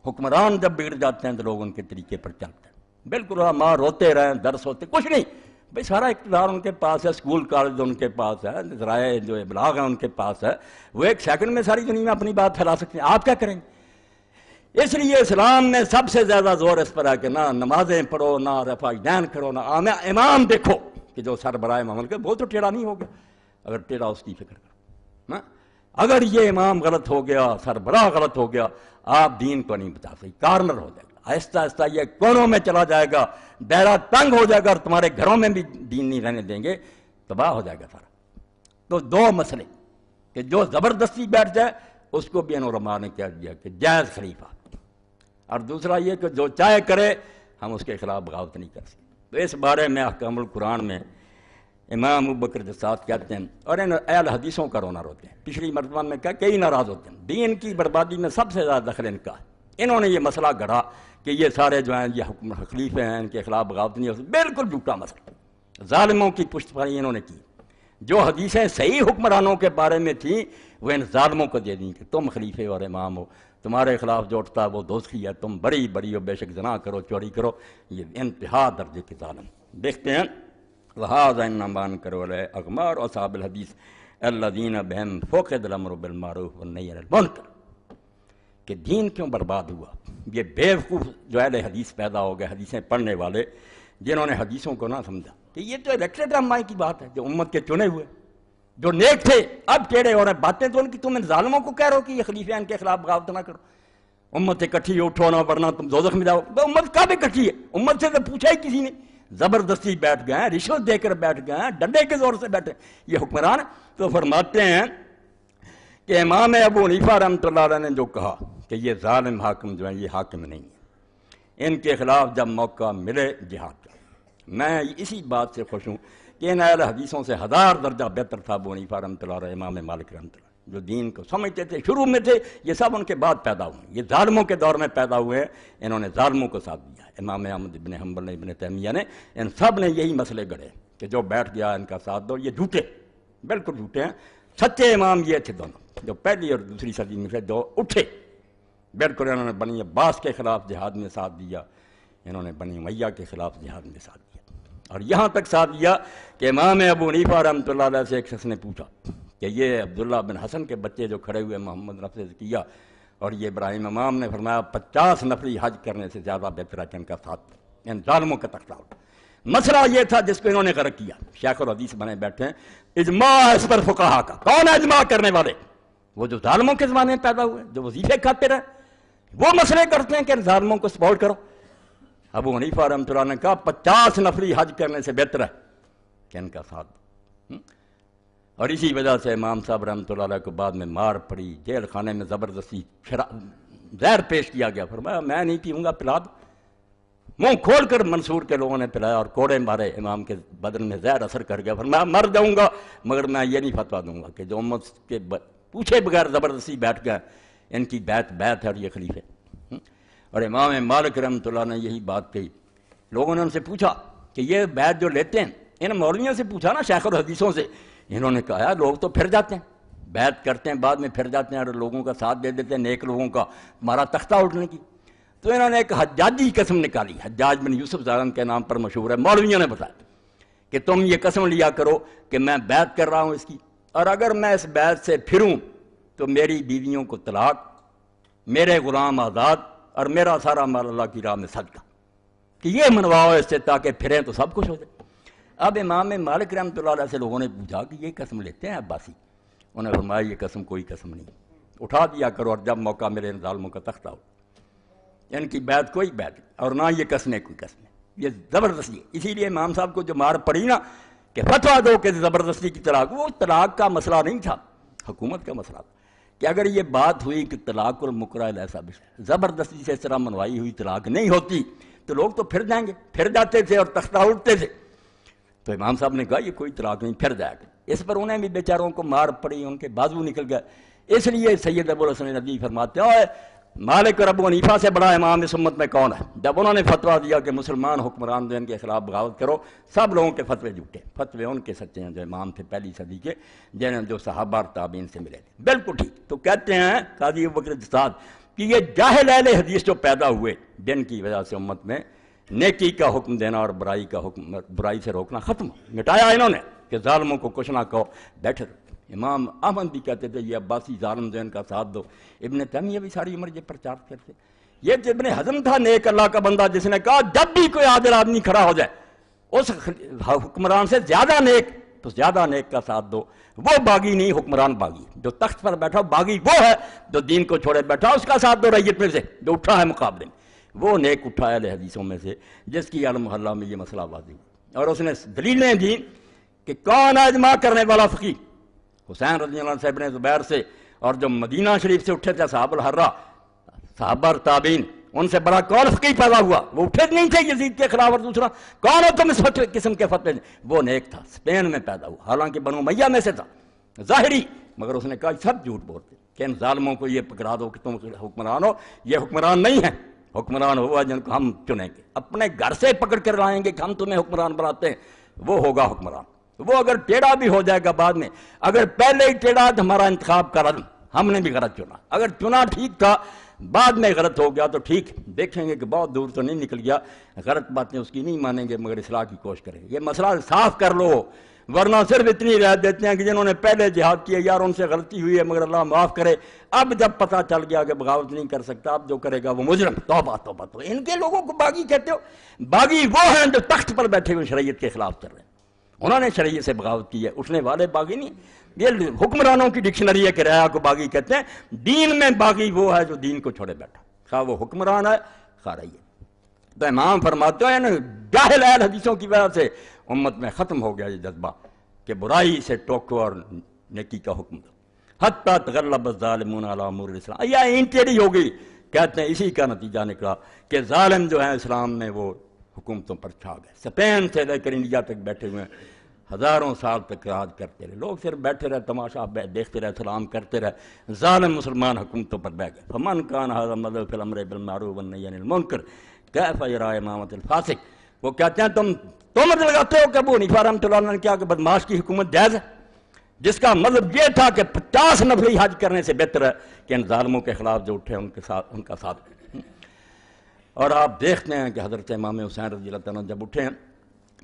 حکمران جب بگڑ جاتے ہیں تو لوگ ان کے طریقے پر چلتے ہیں، بالکل ماں روتے رہیں، درس ہوتے کچھ نہیں، بھائی سارا اقتدار ان کے پاس ہے، اسکول کالج ان کے پاس ہے، ذرائع جو ابلاغ ہیں ان کے پاس ہے، وہ ایک سیکنڈ میں ساری دنیا میں اپنی بات پھیلا سکتے ہیں، آپ کیا کریں گے؟ اس لیے اسلام میں سب سے زیادہ زور اس پر ہے کہ نہ نمازیں پڑھو، نہ رفع دین کرو، نہ امام دیکھو کہ جو سربراہ مملکت وہ تو ٹیڑھا نہیں ہو گیا، اگر ٹیڑھا اس کی فکر کرو، اگر یہ امام غلط ہو گیا، سربراہ غلط ہو گیا، آپ دین کو نہیں بچا سکتے، کارنر ہو جائے گا، آہستہ آہستہ یہ کونوں میں چلا جائے گا، دائرہ تنگ ہو جائے گا، اور تمہارے گھروں میں بھی دین نہیں رہنے دیں گے، تباہ ہو جائے گا سارا۔ تو دو مسئلے کہ جو زبردستی بیٹھ جائے اس کو بھی علماء نے کہہ دیا کہ جائز خلیفہ، اور دوسرا یہ کہ جو چاہے کرے ہم اس کے خلاف بغاوت نہیں کر سکتے۔ تو اس بارے میں احکام القرآن میں امام ابوبکر جساس کہتے ہیں، اور ان اہل حدیثوں کا رونا روتے ہیں، پچھلی مرتبہ میں کہا کئی ناراض ہوتے ہیں، دین کی بربادی میں سب سے زیادہ دخل ان کا ہے، انہوں نے یہ مسئلہ گڑھا کہ یہ سارے جو ہیں یہ خلیفے ہیں، ان کے خلاف بغاوت نہیں ہو سکتی، بالکل جھوٹا مسئلہ، ظالموں کی پشت پانی انہوں نے کی، جو حدیثیں صحیح حکمرانوں کے بارے میں تھیں وہ ان ظالموں کو دے دیں کہ تم خلیفے اور امام ہو، تمہارے خلاف جو اٹھتا ہے وہ دوزخی ہے، تم بڑی بڑی ہو، بے شک زنا کرو، چوری کرو، یہ انتہا درجے کے ظالم۔ دیکھتے ہیں وَهَذَا إِنَّمَا أَنكَرُوا عَلَيْهِ أَغْمَارُ أَصْحَابِ الْحَدِيثِ الَّذِينَ بِهِمْ فُقِدَ الْأَمْرُ بِالْمَعْرُوفِ وَالنَّهْيِ عَنِ الْمُنكَرِ، کہ دین کیوں برباد ہوا؟ یہ بیوقوف جو اہل حدیث پیدا ہو گئے، حدیثیں پڑھنے والے، جنہوں نے حدیثوں کو نہ سمجھا کہ یہ تو الیکٹڈ رہنمائی کی بات ہے، جو امت کے چنے ہوئے، جو نیک تھے، اب ٹیڑھے ہو رہے ہیں، باتیں تو ان کی، تم ان ظالموں کو کہہ رہے ہو کہ یہ خلیفے ہیں، ان کے خلاف بغاوت نہ کرو، امت اکٹھی اٹھو نہ ورنہ تم دوزخ میں جاؤ۔ تو امت کب اکٹھی ہے؟ امت سے تو پوچھا ہی کسی نے، زبردستی بیٹھ گئے ہیں، رشوت دے کر بیٹھ گئے ہیں، ڈنڈے کے زور سے بیٹھے یہ حکمران۔ تو فرماتے ہیں کہ امام ابو حنیفہ رحمۃ اللہ علیہ نے جو کہا کہ یہ ظالم حاکم جو ہیں یہ حاکم نہیں ہیں، ان کے خلاف جب موقع ملے جہاد کا، میں اسی بات سے خوش ہوں کہ ان اہل حدیثوں سے 1000 درجہ بہتر تھا ابو حنیفہ رحمۃ اللہ علیہ، امام مالک رحمۃ اللہ، جو دین کو سمجھتے تھے، شروع میں تھے، یہ سب ان کے بعد پیدا ہوئے، یہ ظالموں کے دور میں پیدا ہوئے ہیں، انہوں نے ظالموں کو ساتھ دیا، امام احمد ابن حنبل نے، ابن تیمیہ نے، ان سب نے یہی مسئلے گڑھے کہ جو بیٹھ گیا ان کا ساتھ دو، یہ جھوٹے، بالکل جھوٹے ہیں۔ سچے امام یہ تھے دونوں، جو پہلی اور دوسری صدی میں سے جو اٹھے، بالکل انہوں نے بنی عباس کے خلاف جہاد میں ساتھ دیا، انہوں نے بنی امیہ کے خلاف جہاد میں ساتھ دیا، اور یہاں تک ساتھ دیا کہ امام ابو حنیفہ رحمۃ اللہ علیہ سے ایک شخص نے پوچھا کہ یہ عبداللہ بن حسن کے بچے جو کھڑے ہوئے محمد نفس کیا اور یہ ابراہیم امام نے فرمایا 50 نفری حج کرنے سے زیادہ بہتر ہے کہ ان کا ساتھ ان ظالموں کا تختہ اٹھا۔ مسئلہ یہ تھا جس کو انہوں نے غرق کیا، شیخ الحدیث بنے بیٹھے ہیں، اجماع اس پر فقہا کا، کون ہے اجماع کرنے والے؟ وہ جو ظالموں کے زمانے میں پیدا ہوئے، جو وظیفے کھاتے رہے، وہ مسئلے کرتے ہیں کہ ان ظالموں کو سپورٹ کرو۔ ابو حنیفہ رحمۃ اللہ نے کہا 50 نفری حج کرنے سے بہتر ہے کہ ان کا ساتھ دو، اور اسی وجہ سے امام صاحب رحمۃ اللہ علیہ کو بعد میں مار پڑی، جیل خانے میں زبردستی زہر پیش کیا گیا، فرمایا میں نہیں پیوں گا، پلا دو، منہ کھول کر منصور کے لوگوں نے پلایا اور کوڑے مارے، امام کے بدن میں زہر اثر کر گیا، فرمایا مر جاؤں گا مگر میں یہ نہیں فتویٰ دوں گا کہ جو امت کے پوچھے بغیر زبردستی بیٹھ گئے ان کی بیعت ہے اور یہ خلیفے۔ اور امام مالک رحمۃ اللہ نے یہی بات کہی، لوگوں نے ان سے پوچھا کہ یہ بیعت جو لیتے ہیں، ان مولویوں سے پوچھا نا، شیخ الحدیثوں سے، انہوں نے کہا لوگ تو پھر جاتے ہیں، بیعت کرتے ہیں بعد میں پھر جاتے ہیں اور لوگوں کا ساتھ دے دیتے ہیں، نیک لوگوں کا، ہمارا تختہ اٹھنے کی۔ تو انہوں نے ایک حجاجی قسم نکالی، حجاج بن یوسف ظالم کے نام پر مشہور ہے، مولویوں نے بتایا کہ تم یہ قسم لیا کرو کہ میں بیعت کر رہا ہوں اس کی، اور اگر میں اس بیعت سے پھروں تو میری بیویوں کو طلاق، میرے غلام آزاد، اور میرا سارا مال اللہ کی راہ میں صدقہ، کہ یہ منواؤ اس سے تاکہ پھریں تو سب کچھ ہو جائے۔ اب امام مالک رحمۃ اللہ علیہ سے لوگوں نے پوچھا کہ یہ قسم لیتے ہیں عباسی؟ انہوں نے فرمایا یہ قسم کوئی قسم نہیں، اٹھا دیا کرو اور جب موقع میرے ان ظالموں کا تختہ ہو، ان کی بیعت کوئی بیعت اور نہ یہ قسمیں کوئی قسمیں، یہ زبردستی ہے۔ اسی لیے امام صاحب کو جو مار پڑی نا کہ فتویٰ دو کہ زبردستی کی طلاق، وہ طلاق کا مسئلہ نہیں تھا، حکومت کا مسئلہ تھا، کہ اگر یہ بات ہوئی کہ طلاق المکرہ ایسا بھی زبردستی سے اس طرح منوائی ہوئی طلاق نہیں ہوتی تو لوگ تو پھر جائیں گے، پھر جاتے تھے اور تختہ اٹھتے تھے۔ تو امام صاحب نے کہا یہ کوئی طلاق نہیں، پھر جائے گا۔ اس پر انہیں بھی بیچاروں کو مار پڑی، ان کے بازو نکل گئے۔ اس لیے سید ابو الحسن ندوی فرماتے ہیں مالک اور ابو حنیفہ سے بڑا امام اس امت میں کون ہے؟ جب انہوں نے فتویٰ دیا کہ مسلمان حکمران جو ان کے خلاف بغاوت کرو، سب لوگوں کے فتوے جھوٹے، فتوے ان کے سچے ہیں جو امام تھے پہلی صدی کے، جنہیں جو صحابہ اور تابعین سے ملے تھے، بالکل ٹھیک۔ تو کہتے ہیں قاضی ابوبکر جساس کہ یہ جاہل اہل حدیث جو پیدا ہوئے، جن کی وجہ سے امت میں نیکی کا حکم دینا اور برائی کا حکم، برائی سے روکنا ختم، مٹایا انہوں نے کہ ظالموں کو کچھ نہ کہو، بیٹھے رہو۔ امام احمد بھی کہتے تھے یہ عباسی ظالم جو ان کا ساتھ دو، ابن تیمیہ بھی ساری عمر یہ پرچار کرتے۔ یہ ابن حزم تھا نیک اللہ کا بندہ، جس نے کہا جب بھی کوئی عادل آدمی کھڑا ہو جائے اس حکمران سے زیادہ نیک تو زیادہ نیک کا ساتھ دو. وہ باغی نہیں، حکمران باغی. جو تخت پر بیٹھا باغی وہ ہے جو دین کو چھوڑے بیٹھا، اس کا ساتھ دو ریت میں سے جو اٹھا ہے مقابلے میں. وہ نیک اٹھا ہے اہل حدیثوں میں سے جس کی المحلہ میں یہ مسئلہ واضح ہوا، اور اس نے دلیلیں دیں کہ کون ہے اجماع کرنے والا فقیہ. حسین رضی اللہ عنہ سے ابن زبیر سے، اور جو مدینہ شریف سے اٹھے تھے صحابہ الحرہ، صحابہ اور تابعین، ان سے بڑا کون فقیہ پیدا ہوا؟ وہ اٹھے نہیں تھے یزید کے خلاف. اور دوسرا کون ہو تم اس قسم کے فتوے؟ وہ نیک تھا، اسپین میں پیدا ہوا، حالانکہ بنو امیہ میں سے تھا ظاہری، مگر اس نے کہا سب جھوٹ بولتے کہ ان ظالموں کو یہ پکڑا دو کہ تم حکمران ہو. یہ حکمران نہیں ہے، حکمران ہوا جن کو ہم چنیں گے، اپنے گھر سے پکڑ کر لائیں گے کہ ہم تمہیں حکمران بناتے ہیں، وہ ہوگا حکمران. وہ اگر ٹیڑھا بھی ہو جائے گا بعد میں، اگر پہلے ہی ٹیڑھا تو ہمارا انتخاب کرا، ہم نے بھی غلط چنا. اگر چنا ٹھیک تھا بعد میں غلط ہو گیا تو ٹھیک، دیکھیں گے کہ بہت دور تو نہیں نکل گیا، غلط باتیں اس کی نہیں مانیں گے مگر اصلاح کی کوشش کریں گے. یہ مسئلہ صاف کر لو، ورنہ صرف اتنی رعایت دیتے ہیں کہ جنہوں نے پہلے جہاد کیا یار ان سے غلطی ہوئی ہے مگر اللہ معاف کرے. اب جب پتہ چل گیا کہ بغاوت نہیں کر سکتا، اب جو کرے گا وہ مجرم. توبہ توبہ. تو ان کے لوگوں کو باغی کہتے ہو؟ باغی وہ ہیں جو تخت پر بیٹھے ہوئے شریعت کے خلاف چل رہے ہیں، انہوں نے شریعت سے بغاوت کی ہے. اٹھنے والے باغی نہیں. یہ حکمرانوں کی ڈکشنری ہے کہ رعایا کو باغی کہتے ہیں. دین میں باغی وہ ہے جو دین کو چھوڑے بیٹھا، خواہ وہ حکمران ہے خواہ رعیت. تو امام فرماتے ہیں جاہل اہل حدیثوں کی وجہ سے امت میں ختم ہو گیا یہ جذبہ کہ برائی سے ٹوکو اور نیکی کا حکم دو. حتیٰ تغلب الظالمون علی امور الاسلام. یہ انٹیری ہو گئی. کہتے ہیں اسی کا نتیجہ نکلا کہ ظالم جو ہیں اسلام میں وہ حکومتوں پر چھا گئے. اسپین سے لے کر انڈیا تک بیٹھے ہوئے ہزاروں سال تک راج کرتے رہے لوگ، صرف بیٹھے رہے تماشا دیکھتے رہے، سلام کرتے رہے. ظالم مسلمان حکومتوں پر بیٹھ گئے. فمن کان ھذا مذہب فی الامر بالمعروف والنہی عن المنکر کیف یری امامۃ الفاسق. وہ کہتے ہیں تم لگاتے ہو کہ ابو حنیفہ رحمۃ اللہ علیہ نے کیا کہ بدماش کی حکومت جائز ہے، جس کا مطلب یہ تھا کہ 50 نفلی حج کرنے سے بہتر ہے کہ ان ظالموں کے خلاف جو اٹھے ان کا ساتھ. اور آپ دیکھتے ہیں کہ حضرت امام حسین رضی اللہ تعالیٰ جب اٹھے ہیں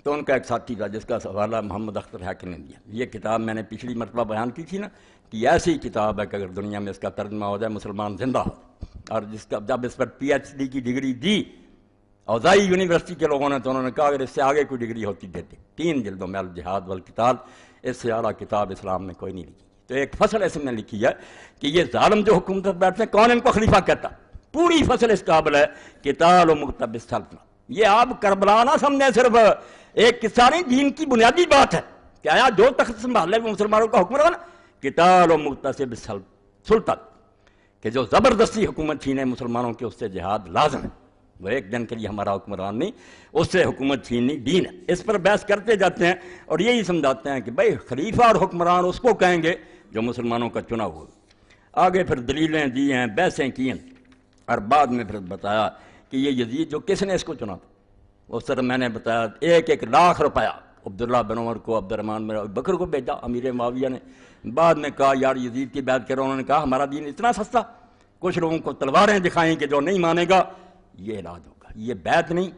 تو ان کا ایک ساتھی تھا جس کا حوالہ محمد اختر حاکم نے دیا. یہ کتاب میں نے پچھلی مرتبہ بیان کی تھی نا کہ ایسی کتاب ہے کہ اگر دنیا میں اس کا ترجمہ ہو جائے مسلمان زندہ ہو. اور جس کا جب اس پر PhD کی ڈگری دی اوزائی یونیورسٹی کے لوگوں نے تو انہوں نے کہا اگر اس سے آگے کوئی ڈگری ہوتی دیتے. 3 جلدوں میں الجہاد والقتال، اس سے اعلیٰ کتاب اسلام میں کوئی نہیں لکھی. تو ایک فصل اس نے لکھی ہے کہ یہ ظالم جو حکومت پر بیٹھتے ہیں کون ان کو خلیفہ کہتا. پوری فصل اس قابل ہے قتال و مقتبس السلطنہ. یہ آپ کربلا نہ سمجھیں صرف ایک قصہ نہیں، دین کی بنیادی بات ہے کہ آیا جو تخت سنبھالے وہ مسلمانوں کا حکمران قتال و مقتصب سلطنت، کہ جو زبردستی حکومت چھینے مسلمانوں کے اس سے جہاد لازم ہے. وہ ایک دن کے لیے ہمارا حکمران نہیں، اس سے حکومت چھیننی دین ہے. اس پر بحث کرتے جاتے ہیں اور یہی سمجھاتے ہیں کہ بھائی خلیفہ اور حکمران اس کو کہیں گے جو مسلمانوں کا چنا ہوا. آگے پھر دلیلیں دی ہیں، بحثیں کی ہیں، اور بعد میں پھر بتایا کہ یہ یزید جو کس نے اس کو چنا تھا. اس طرح میں نے بتایا 1 لاکھ روپیہ عبداللہ بن عمر کو، عبد الرحمن بن ابی بکر کو بھیجا امیر معاویہ نے. بعد میں کہا یار یزید کی بیعت کرو. انہوں نے کہا ہمارا دین اتنا سستا، کچھ لوگوں کو تلواریں دکھائیں کہ جو نہیں مانے گا یہ علاج ہوگا. یہ بیعت نہیں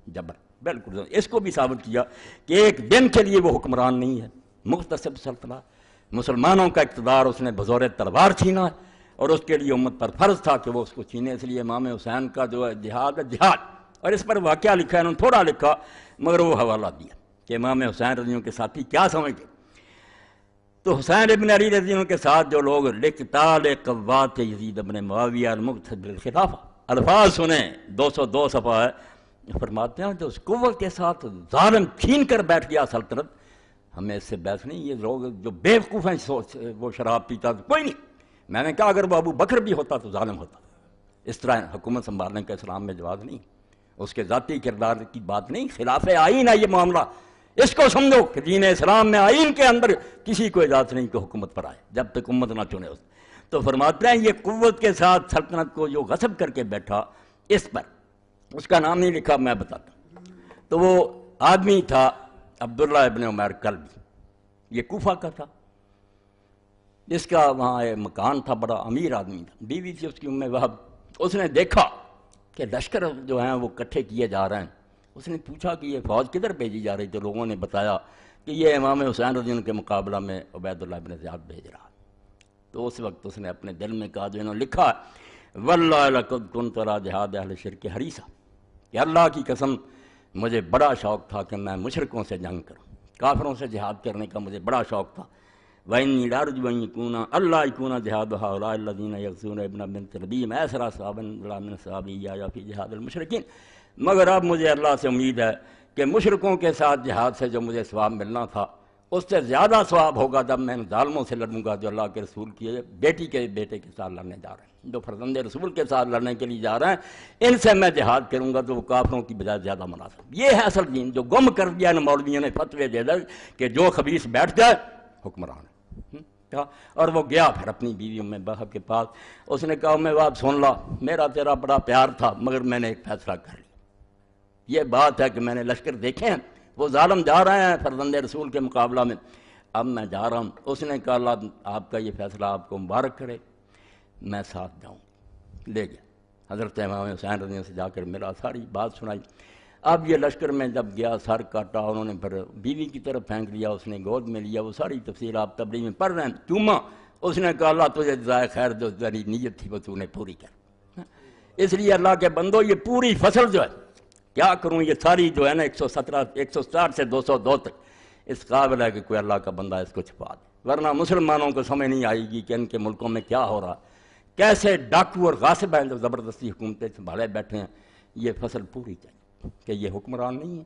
جبر. بالکل اس کو بھی ثابت کیا کہ ایک دن کے لیے وہ حکمران نہیں ہے، مختصب سلطنت. مسلمانوں کا اقتدار اس نے بزور تلوار چھینا ہے اور اس کے لیے امت پر فرض تھا کہ وہ اس کو چھینے. اس لیے امام حسین کا جو ہے جہاد ہے جہاد. اور اس پر واقعہ لکھا ہے، انہوں نے تھوڑا لکھا مگر وہ حوالہ دیا کہ امام حسین رضی اللہ کے ساتھی کیا سمجھتے. تو حسین ابن علی رضی اللہ کے ساتھ جو لوگ لقتال قوات یزید ابن معاویہ المقتدی بالخلافہ الفاظ سنیں 202 صفحہ ہے، فرماتے ہیں جو اس قوت کے ساتھ ظالم چھین کر بیٹھ گیا سلطنت، ہمیں اس سے بحث نہیں. یہ لوگ جو بے وقوف ہیں وہ شراب پیتا تو کوئی نہیں. میں نے کہا اگر وہ ابو بکر بھی ہوتا تو ظالم ہوتا. اس طرح حکومت سنبھالنے کا اسلام میں جواز نہیں، اس کے ذاتی کردار کی بات نہیں، خلاف آئین ہے یہ معاملہ. اس کو سمجھو کہ دین اسلام میں آئین کے اندر کسی کو اجازت نہیں کہ حکومت پر آئے جب تک امت نہ چنے. تو فرماتے ہیں یہ قوت کے ساتھ سلطنت کو جو غصب کر کے بیٹھا، اس پر اس کا نام نہیں لکھا، میں بتاتا ہوں. تو وہ آدمی تھا عبداللہ ابن عمیر کلبی، یہ کوفہ کا تھا، جس کا وہاں ایک مکان تھا، بڑا امیر آدمی تھا، بیوی تھی اس کی وہب. اس نے دیکھا کہ لشکر جو ہیں وہ اکٹھے کیے جا رہے ہیں. اس نے پوچھا کہ یہ فوج کدھر بھیجی جا رہی تھی. لوگوں نے بتایا کہ یہ امام حسین رضی اللہ کے مقابلہ میں عبید اللہ ابن زیاد بھیج رہا. تو اس وقت اس نے اپنے دل میں کہا جو انہوں نے لکھا واللہ لقد کنت اری جہاد اہل شرک حریصا، کہ اللہ کی قسم مجھے بڑا شوق تھا کہ میں مشرکوں سے جنگ کروں، کافروں سے جہاد کرنے کا مجھے بڑا شوق تھا۔ وَإِنِّي لَأَرْجُو أَن يَكُونَ أَلَّا يَكُونَ جِهَادُ هَؤُلَاءِ الَّذِينَ يَغْزُونَ ابْنَ بِنْتِ رَبِيعٍ أَيْسَرَ صَوَابًا لَا مِنْ صَوَابِ إِيَّايَ فِي جِهَادِ الْمُشْرِكِينَ۔ مگر اب مجھے اللہ سے امید ہے کہ مشرکوں کے ساتھ جہاد سے جو مجھے ثواب ملنا تھا اس سے زیادہ ثواب ہوگا جب میں ان ظالموں سے لڑوں گا جو اللہ کے رسول کی بیٹی کے بیٹے کے ساتھ لڑنے جا رہے ہیں، جو فرزند رسول کے ساتھ لڑنے کے لیے جا رہے ہیں، ان سے میں جہاد کروں گا تو وہ کافروں کی بجائے زیادہ مناسب۔ یہ ہے اصل دین جو گم کر دیا ان مولویوں نے فتوے دے دے کہ جو خبیث بیٹھ جائے حکمران ہے۔ اور وہ گیا پھر اپنی بیوی ام بہب کے پاس، اس نے کہا ام بہب سن لا، میرا تیرا بڑا پیار تھا مگر میں نے ایک فیصلہ کر لیا۔ یہ بات ہے کہ میں نے لشکر دیکھے ہیں، وہ ظالم جا رہے ہیں فرزند رسول کے مقابلہ میں، اب میں جا رہا ہوں۔ اس نے کہا اللہ آپ کا یہ فیصلہ آپ کو مبارک کرے، میں ساتھ جاؤں۔ لے گیا حضرت امام حسین رضی اللہ عنہ سے جا کر ملا، ساری بات سنائی۔ اب یہ لشکر میں جب گیا سر کاٹا، انہوں نے پھر بیوی کی طرف پھینک لیا، اس نے گود میں لیا، وہ ساری تفصیل آپ تبلیغ میں پڑھ رہے ہیں، چوما۔ اس نے کہا اللہ تجھے جزائے خیر جو تیری نیت تھی وہ تو نے پوری کر۔ اس لیے اللہ کے بندو یہ پوری فصل جو ہے کیا کروں، یہ ساری جو ہے نا 160 سے 202 تک اس قابل ہے کہ کوئی اللہ کا بندہ اس کو چھپا دے، ورنہ مسلمانوں کو سمجھ نہیں آئے گی کہ ان کے ملکوں میں کیا ہو رہا، کیسے ڈاکو اور غاصب ہیں جو زبردستی حکومتیں سنبھالے بیٹھے ہیں۔ یہ فصل پوری چاہیے کہ یہ حکمران نہیں ہے،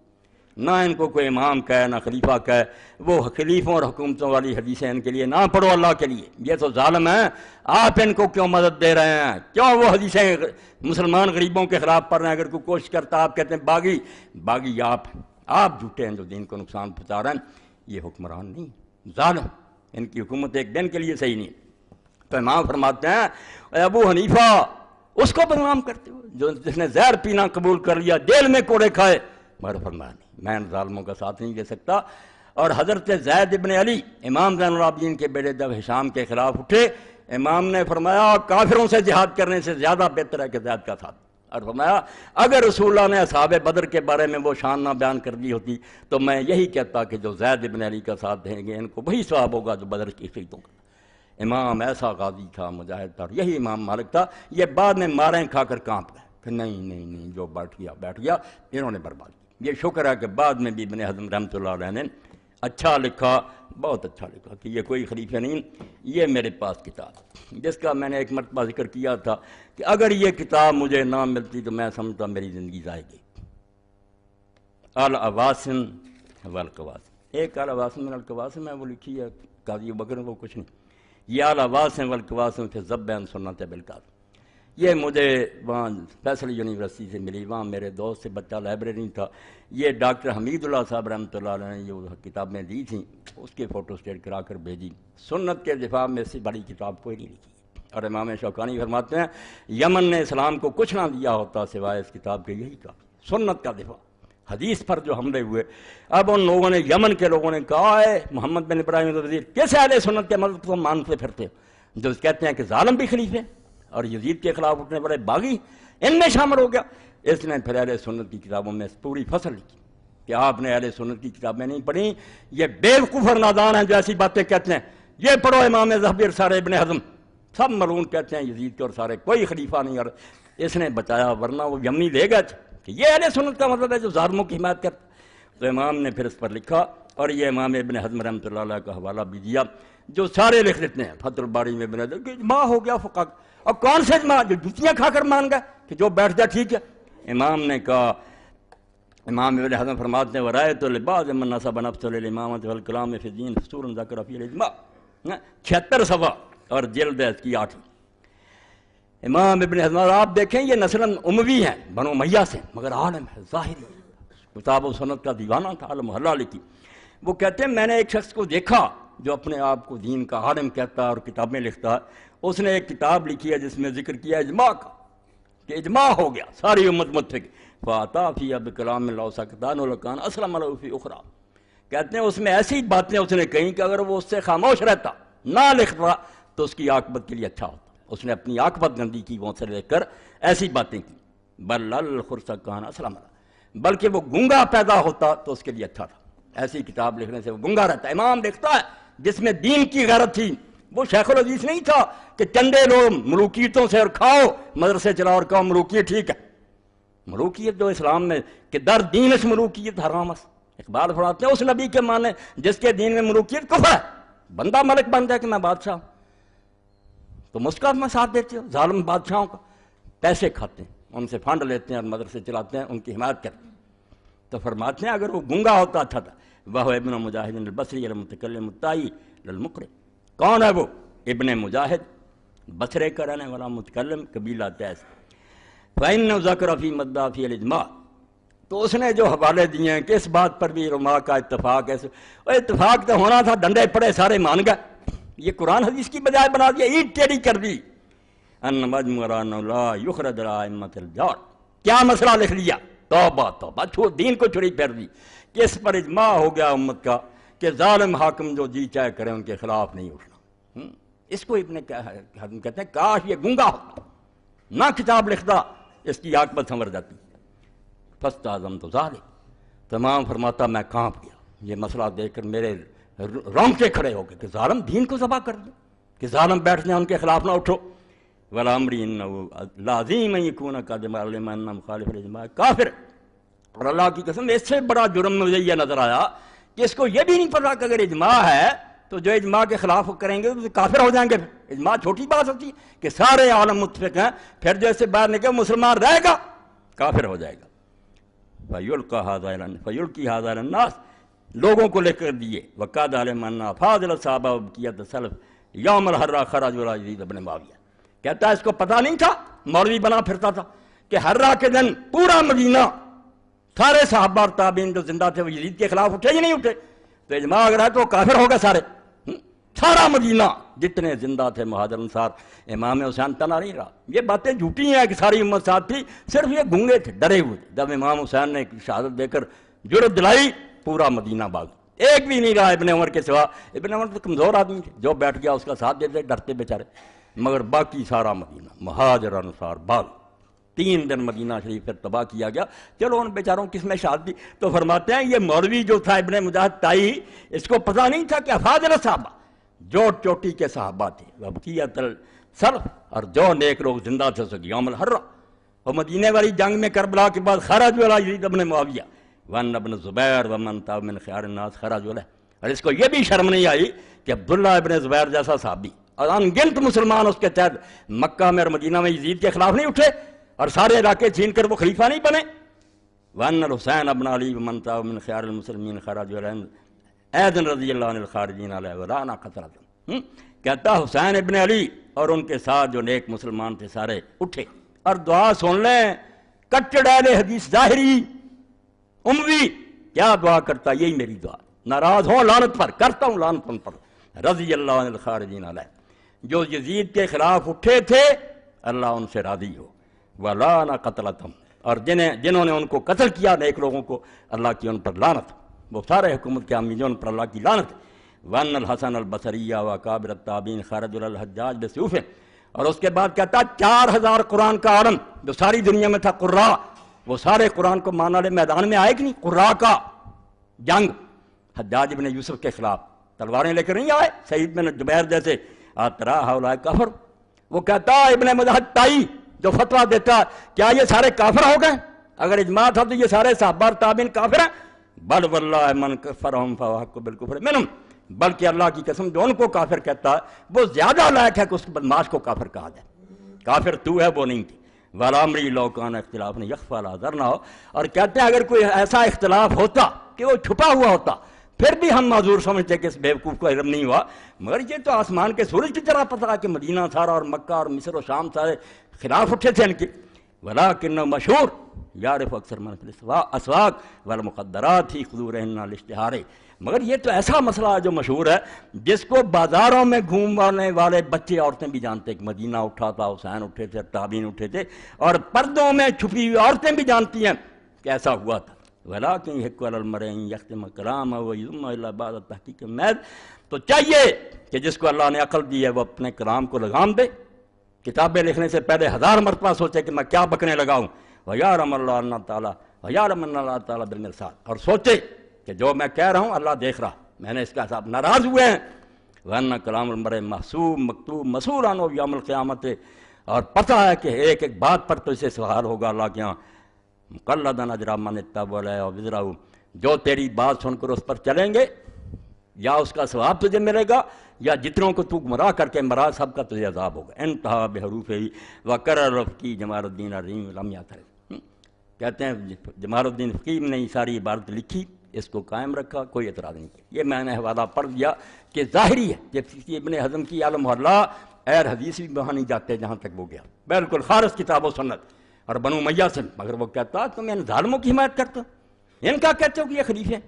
نہ ان کو کوئی امام کہے نہ خلیفہ کہے، وہ خلیفوں اور حکومتوں والی حدیثیں ان کے لیے نہ پڑھو اللہ کے لیے، یہ تو ظالم ہیں، آپ ان کو کیوں مدد دے رہے ہیں، کیوں وہ حدیثیں مسلمان غریبوں کے خلاف پڑھ رہے ہیں؟ اگر کوئی کوشش کرتا آپ کہتے ہیں باغی آپ جھوٹے ہیں جو دین کو نقصان پہنچا رہے ہیں، یہ حکمران نہیں، ظالم، ان کی حکومت ایک دن کے لیے صحیح نہیں۔ تو امام فرماتے ہیں اے ابو حنیفہ اس کو بدنام کرتے ہو جس نے زہر پینا قبول کر لیا، جیل میں کوڑے کھائے، مگر فرمایا نہیں میں ان ظالموں کا ساتھ نہیں دے سکتا۔ اور حضرت زید ابن علی امام زین العابدین کے بیٹے جب ہشام کے خلاف اٹھے، امام نے فرمایا کافروں سے جہاد کرنے سے زیادہ بہتر ہے کہ زید کا ساتھ، اور فرمایا اگر رسول اللہ نے اصحاب بدر کے بارے میں وہ شان نہ بیان کر دی ہوتی تو میں یہی کہتا کہ جو زید ابن علی کا ساتھ دیں گے ان کو وہی ثواب ہوگا جو بدر کی شہیدوں کا۔ امام ایسا غازی تھا، مجاہد تھا، یہی امام مالک تھا۔ یہ بعد میں ماریں کھا کر کانپ گئے کہ نہیں جو بیٹھ گیا انہوں نے برباد کیا۔ یہ شکر ہے کہ بعد میں بھی ابن حزم رحمۃ اللہ علیہ نے اچھا لکھا، بہت اچھا لکھا کہ یہ کوئی خلیفہ نہیں، یہ میرے پاس کتاب جس کا میں نے ایک مرتبہ ذکر کیا تھا کہ اگر یہ کتاب مجھے نہ ملتی تو میں سمجھتا میری زندگی ضائع گئی۔ العواصم والقواسم، ایک العواصم والقواسم ہے، وہ لکھی ہے قاضی بکر کو، کچھ نہیں۔ یہ العواصم والقواسم فی ضبط عن سنت بالقاسم، یہ مجھے وہاں فیصل یونیورسٹی سے ملی، وہاں میرے دوست سے بچہ لائبریری تھا، یہ ڈاکٹر حمید اللہ صاحب رحمۃ اللہ علیہ نے جو کتابیں دی تھیں اس کے فوٹو اسٹیٹ کرا کر بھیجی۔ سنت کے دفاع میں سے بڑی کتاب کوئی نہیں لکھی۔ اور امام شوکانی فرماتے ہیں یمن نے اسلام کو کچھ نہ دیا ہوتا سوائے اس کتاب کے، یہی کافی، سنت کا دفاع، حدیث پر جو حملے ہوئے۔ اب ان لوگوں نے، یمن کے لوگوں نے کہا ہے محمد بن ابراہیم وزیر کیسے اہل سنت کے مذہب کو مانتے پھرتے ہو، جو کہتے ہیں کہ ظالم بھی خلیفے اور یزید کے خلاف اٹھنے والے باغی ان میں شامل ہو گیا۔ اس نے پھر اہل سنت کی کتابوں میں پوری فصل لکھی کہ آپ نے اہل سنت کی کتابیں نہیں پڑھی، یہ بیوقوف اور نادان ہیں جو ایسی باتیں کہتے ہیں، یہ پڑھو امام ظہبی سارے ابن حزم سب ملعون کہتے ہیں یزید کے اور سارے کوئی خلیفہ نہیں، اور اس نے بچایا، ورنہ وہ یمنی لے گئے تھے کہ یہ اہل سنت کا مطلب ہے جو ظالموں کی حمایت کرتا۔ تو امام نے پھر اس پر لکھا، اور یہ امام ابن حزم رحمۃ اللہ علیہ کا حوالہ بھی دیا جو سارے لکھ دیتے ہیں فتح الباری میں ابن حزم کہ اجماع ہو گیا فقہ، اور کون سے اجماع جو جوتیاں کھا کر مان گئے کہ جو بیٹھ جائے ٹھیک ہے۔ امام نے کہا، امام ابن حزم فرماتے ہیں ورایت لبعض من نسب نفسه للامامۃ والکلام فی الدین فسور ذکر فی الاجماع، 76 صفحہ اور جلد ہے اس کی 8۔ امام ابن حزم آپ دیکھیں یہ نسلاً اموی ہیں، بنو امیہ سے، مگر عالم ہے، ظاہری ہے، کتاب و سنت کا دیوانہ تھا، المحلہ لکھی۔ وہ کہتے ہیں میں نے ایک شخص کو دیکھا جو اپنے آپ کو دین کا عالم کہتا ہے اور کتابیں لکھتا ہے، اس نے ایک کتاب لکھی ہے جس میں ذکر کیا اجماع کا کہ اجماع ہو گیا، ساری امت متفق، فاتا فی اب کلام اللہ سکتان الکان اسلم له فی اخرى، کہتے ہیں اس میں ایسی باتیں اس نے کہیں کہ اگر وہ اس سے خاموش رہتا، نہ لکھتا تو اس کی عاقبت کے لیے اچھا ہوتا۔ اس نے اپنی عاقبت گندی کی وہ سے لے کر ایسی باتیں کی، بل الخرسکان اسلم له، بلکہ وہ گنگا پیدا ہوتا تو اس کے لیے اچھا تھا، ایسی کتاب لکھنے سے وہ گنگا رہتا۔ امام لکھتا ہے جس میں دین کی غیرت تھی، وہ شیخ الحدیث نہیں تھا کہ چندے لو ملوکیتوں سے اور کھاؤ، مدرسے چلاؤ اور کہو ملوکیت ٹھیک ہے، ملوکیت جو اسلام میں کہ در دین اس ملوکیت حرام اس، اقبال فرماتے ہیں اس نبی کے معنی جس کے دین میں ملوکیت کفر ہے، بندہ ملک بن جائے کہ میں بادشاہ ہوں تو مسکراہٹ میں ساتھ دیتے ہو، ظالم بادشاہوں کا پیسے کھاتے ہیں، ان سے فنڈ لیتے ہیں اور مدرسے چلاتے ہیں، ان کی حمایت کرتے ہیں۔ تو فرماتے ہیں اگر وہ گنگا ہوتا اچھا تھا، وہ ابن مجاہد البصری المتکلم الطائی للمقرئ، کون ہے وہ؟ ابن مجاہد بصرے کا رہنے والا متکلم قبیلہ تیس، فَإِنَّهُ ذَكَرَ فِي مَدَّا فِي الْإِجْمَاعِ، تو اس نے جو حوالے دیے ہیں کہ اس بات پر بھی علماء کا اتفاق ہے، اور اتفاق تو ہونا تھا، ڈنڈے پڑے سارے مان گئے، یہ قرآن حدیث کی بجائے بنا دیا، اینٹ ٹیڑھی کر دی، ان مجموعہ لا یخرج الائمۃ الجار، کیا مسئلہ لکھ لیا، توبہ توبہ، دین کو چھری پھیر دی کہ اس پر اجماع ہو گیا امت کا کہ ظالم حاکم جو جی چاہے کریں ان کے خلاف نہیں اٹھنا۔ اس کو ابن حزم کہتے ہیں کاش یہ گنگا ہوتا، نہ کتاب لکھتا، اس کی عاقبت سنور جاتی۔ فاستعظمت ذلک، تمام فرماتا میں کانپ گیا، یہ مسئلہ دیکھ کر میرے رونگٹے کھڑے ہو گئے کہ ظالم دین کو ذبح کر دیں، کہ ظالم بیٹھ جائیں ان کے خلاف نہ اٹھو۔ وَالْأَمْرِ إِنَّهُ لَازِمٌ أَن يَكُونَ كَاذِبًا لِمَا أَنَّ مُخَالِفَ الْإِجْمَاعِ کافر۔ اور اللہ کی قسم اس سے بڑا جرم مجھے یہ نظر آیا کہ اس کو یہ بھی نہیں پتا کہ اگر اجماع ہے تو جو اجماع کے خلاف کریں گے تو کافر ہو جائیں گے۔ اجماع چھوٹی بات ہوتی ہے کہ سارے عالم متفق ہیں، پھر جو اس سے باہر نکلے مسلمان رہے گا کافر ہو جائے گا۔ فَيُلْقِي هَذَا إِلَى النَّاسِ، لوگوں کو لے کر دیے، وَقَدْ عَلِمَ أَنَّ أَفَاضِلَ الصَّحَابَةِ وَبَقِيَّةَ السَّلَفِ يَوْمَ الْحَرَّةِ خَرَجُوا عَلَى يَزِيدَ بْنِ مُعَاوِيَہ، کہتا ہے اس کو پتہ نہیں تھا، مولوی بنا پھرتا تھا کہ حرہ کے دن پورا مدینہ سارے صحابہ اور تابعین جو زندہ تھے وہ یزید کے خلاف اٹھے ہی نہیں اٹھے، تو اجماع اگر ہے تو کافر ہو گئے سارے، سارا مدینہ جتنے زندہ تھے مہاجر انصار، امام حسین تنہا نہیں رہا۔ یہ باتیں جھوٹی ہیں کہ ساری امت ساتھ تھی، صرف یہ گنگے تھے، ڈرے ہوئے تھے۔ جب امام حسین نے شہادت دے کر جرأت دلائی، پورا مدینہ بھاگ، ایک بھی نہیں رہا ابن عمر کے سوا۔ ابن عمر تو کمزور آدمی تھے، جو بیٹھ گیا اس کا ساتھ دیتے، ڈرتے بیچارے، مگر باقی سارا مدینہ مہاجر انصار بھاگ۔ 3 دن مدینہ شریف پر تباہ کیا گیا۔ چلو ان بیچاروں کس میں شہادت دی؟ تو فرماتے ہیں یہ مولوی جو تھا ابن مجاہد تائی، اس کو پتہ نہیں تھا کہ افاضل صحابہ جو چوٹی کے صحابہ تھے، وبقیۃ السلف، اور جو نیک لوگ زندہ تھے سو یوم الحرہ، اور مدینے والی جنگ میں کربلا کے بعد خرجوا علی یزید بن معاویہ وان ابن زبیر ومن تاب من خیار الناس خرجوا علیہ۔ اور اس کو یہ بھی شرم نہیں آئی کہ عبداللہ ابن زبیر جیسا صحابی اور ان گنت مسلمان اس کے تحت مکہ میں اور مدینہ میں یزید کے خلاف نہیں اٹھے اور سارے علاقے چھین کر وہ خلیفہ نہیں بنے۔ وان الحسین ابن علی ومن تاب من خیار المسلمین خرجوا علیہ ایذن رضی اللہ عنہ الخارجین علیہ ولانا قتلۃ، کہتا حسین ابن علی اور ان کے ساتھ جو نیک مسلمان تھے سارے اٹھے اور دعا سن لیں، کٹڑ اہل حدیث ظاہری اموی کیا دعا کرتا، یہی میری دعا، ناراض ہوں لعنت پر، کرتا ہوں لعنت ان پر، رضی اللہ عنہ الخارجین علیہ، جو یزید کے خلاف اٹھے تھے اللہ ان سے راضی ہو، ولانا قتلتہم، اور جنہوں نے ان کو قتل کیا نیک لوگوں کو اللہ کی ان پر لعنت، وہ سارے حکومت کے عامیوں پر اللہ کی لعنت۔ وان الحسن البصری وکابر التابعین خرجوا علی الحجاج بسیوفہ، اور اس کے بعد کہتا 4000 قرآن کا عالم جو ساری دنیا میں تھا قراء، وہ سارے قرآن کو ماننے والے میدان میں آئے کہ نہیں؟ قراء کا جنگ حجاج بن یوسف کے خلاف تلواریں لے کر نہیں آئے، سعید بن جبیر جیسے آترا ہؤلاء کفر۔ وہ کہتا ابن مجاہد تائی جو فتویٰ دیتا کیا یہ سارے کافر ہو گئے؟ اگر اجماع تھا تو یہ سارے صحابہ اور تابعین کافر ہیں؟ بل واللہ من کفرہم فہو حق بالکفر منہم، بلکہ اللہ کی قسم جو ان کو کافر کہتا ہے وہ زیادہ لائق ہے کہ اس بدماش کو کافر کہا جائے، کافر تو ہے وہ نہیں تھی۔ وَالْأَمْرِ لَوْ كَانَ اخْتِلَافٌ يَخْفَىٰ عَلَىٰ ظَرْنَا، اور کہتے ہیں اگر کوئی ایسا اختلاف ہوتا کہ وہ چھپا ہوا ہوتا پھر بھی ہم معذور سمجھتے کہ اس بیوقوف کو علم نہیں ہوا، مگر یہ تو آسمان کے سورج کی طرح پتہ ہے کہ مدینہ سارا اور مکہ اور مصر و شام سارے خلاف اٹھے تھے ان کے۔ وَلَٰكِنَّهُ مشہور یعرف اکثر من فی الاسواق والمقدرات فی قدورہن الاشتہار، مگر یہ تو ایسا مسئلہ ہے جو مشہور ہے جس کو بازاروں میں گھومنے والے بچے عورتیں بھی جانتے کہ مدینہ اٹھا تھا، حسین اٹھے تھے، تابعین اٹھے تھے، اور پردوں میں چھپی ہوئی عورتیں بھی جانتی ہیں کہ ایسا ہوا تھا۔ وَلَٰكِنْ يَحِقُّ عَلَى الْمَرْءِ أَن يَخْتِمَ كَلَامَهُ وَيُضِمَّ إِلَىٰ بَعْدَ التَّحْقِيقِ الْمَحْضِ، تو چاہیے کہ جس کو اللہ نے عقل دی ہے وہ اپنے کلام کو لگام دے، کتابیں لکھنے سے پہلے 1000 مرتبہ سوچے کہ میں کیا بکنے لگاؤں، وَيَعْلَمَ اللَّهُ تَعَالَىٰ بِالْمِرْصَادِ، اور سوچے کہ جو میں کہہ رہا ہوں اللہ دیکھ رہا، میں نے اس کا حساب، ناراض ہوئے ہیں۔ وَأَنَّ كَلَامَ الْمَرْءِ مَحْسُوبٌ مَكْتُوبٌ مَسْئُولٌ عَنْهُ يَوْمَ الْقِيَامَةِ، اور پتہ ہے کہ ایک ایک بات پر تو اسے سوال ہوگا اللہ کے ہاں مقلدن اجر من اتبع وزرہ، جو تیری بات سن کر اس پر چلیں گے یا اس کا ثواب تجھے ملے گا، یا جتنوں کو تو گمراہ کر کے مرا سب کا تجھے عذاب ہوگا۔ انتہا بحروف وقرر رفقی جمال الدین الرحیم لم یعترض، کہتے ہیں جمال الدین فقیم نے یہ ساری عبارت لکھی، اس کو قائم رکھا، کوئی اعتراض نہیں کیا۔ یہ میں نے حوالہ پڑھ دیا کہ ظاہری ہے کہ ابن حزم کی عالم محلہ ایر حدیث بھی وہاں نہیں جاتے جہاں تک وہ گیا، بالکل خالص کتاب و سنت اور بنو امیہ سے، مگر وہ کہتا تم ان ظالموں کی حمایت کرتے ہو، ان کا کہتے ہو کہ یہ خلیفے ہیں۔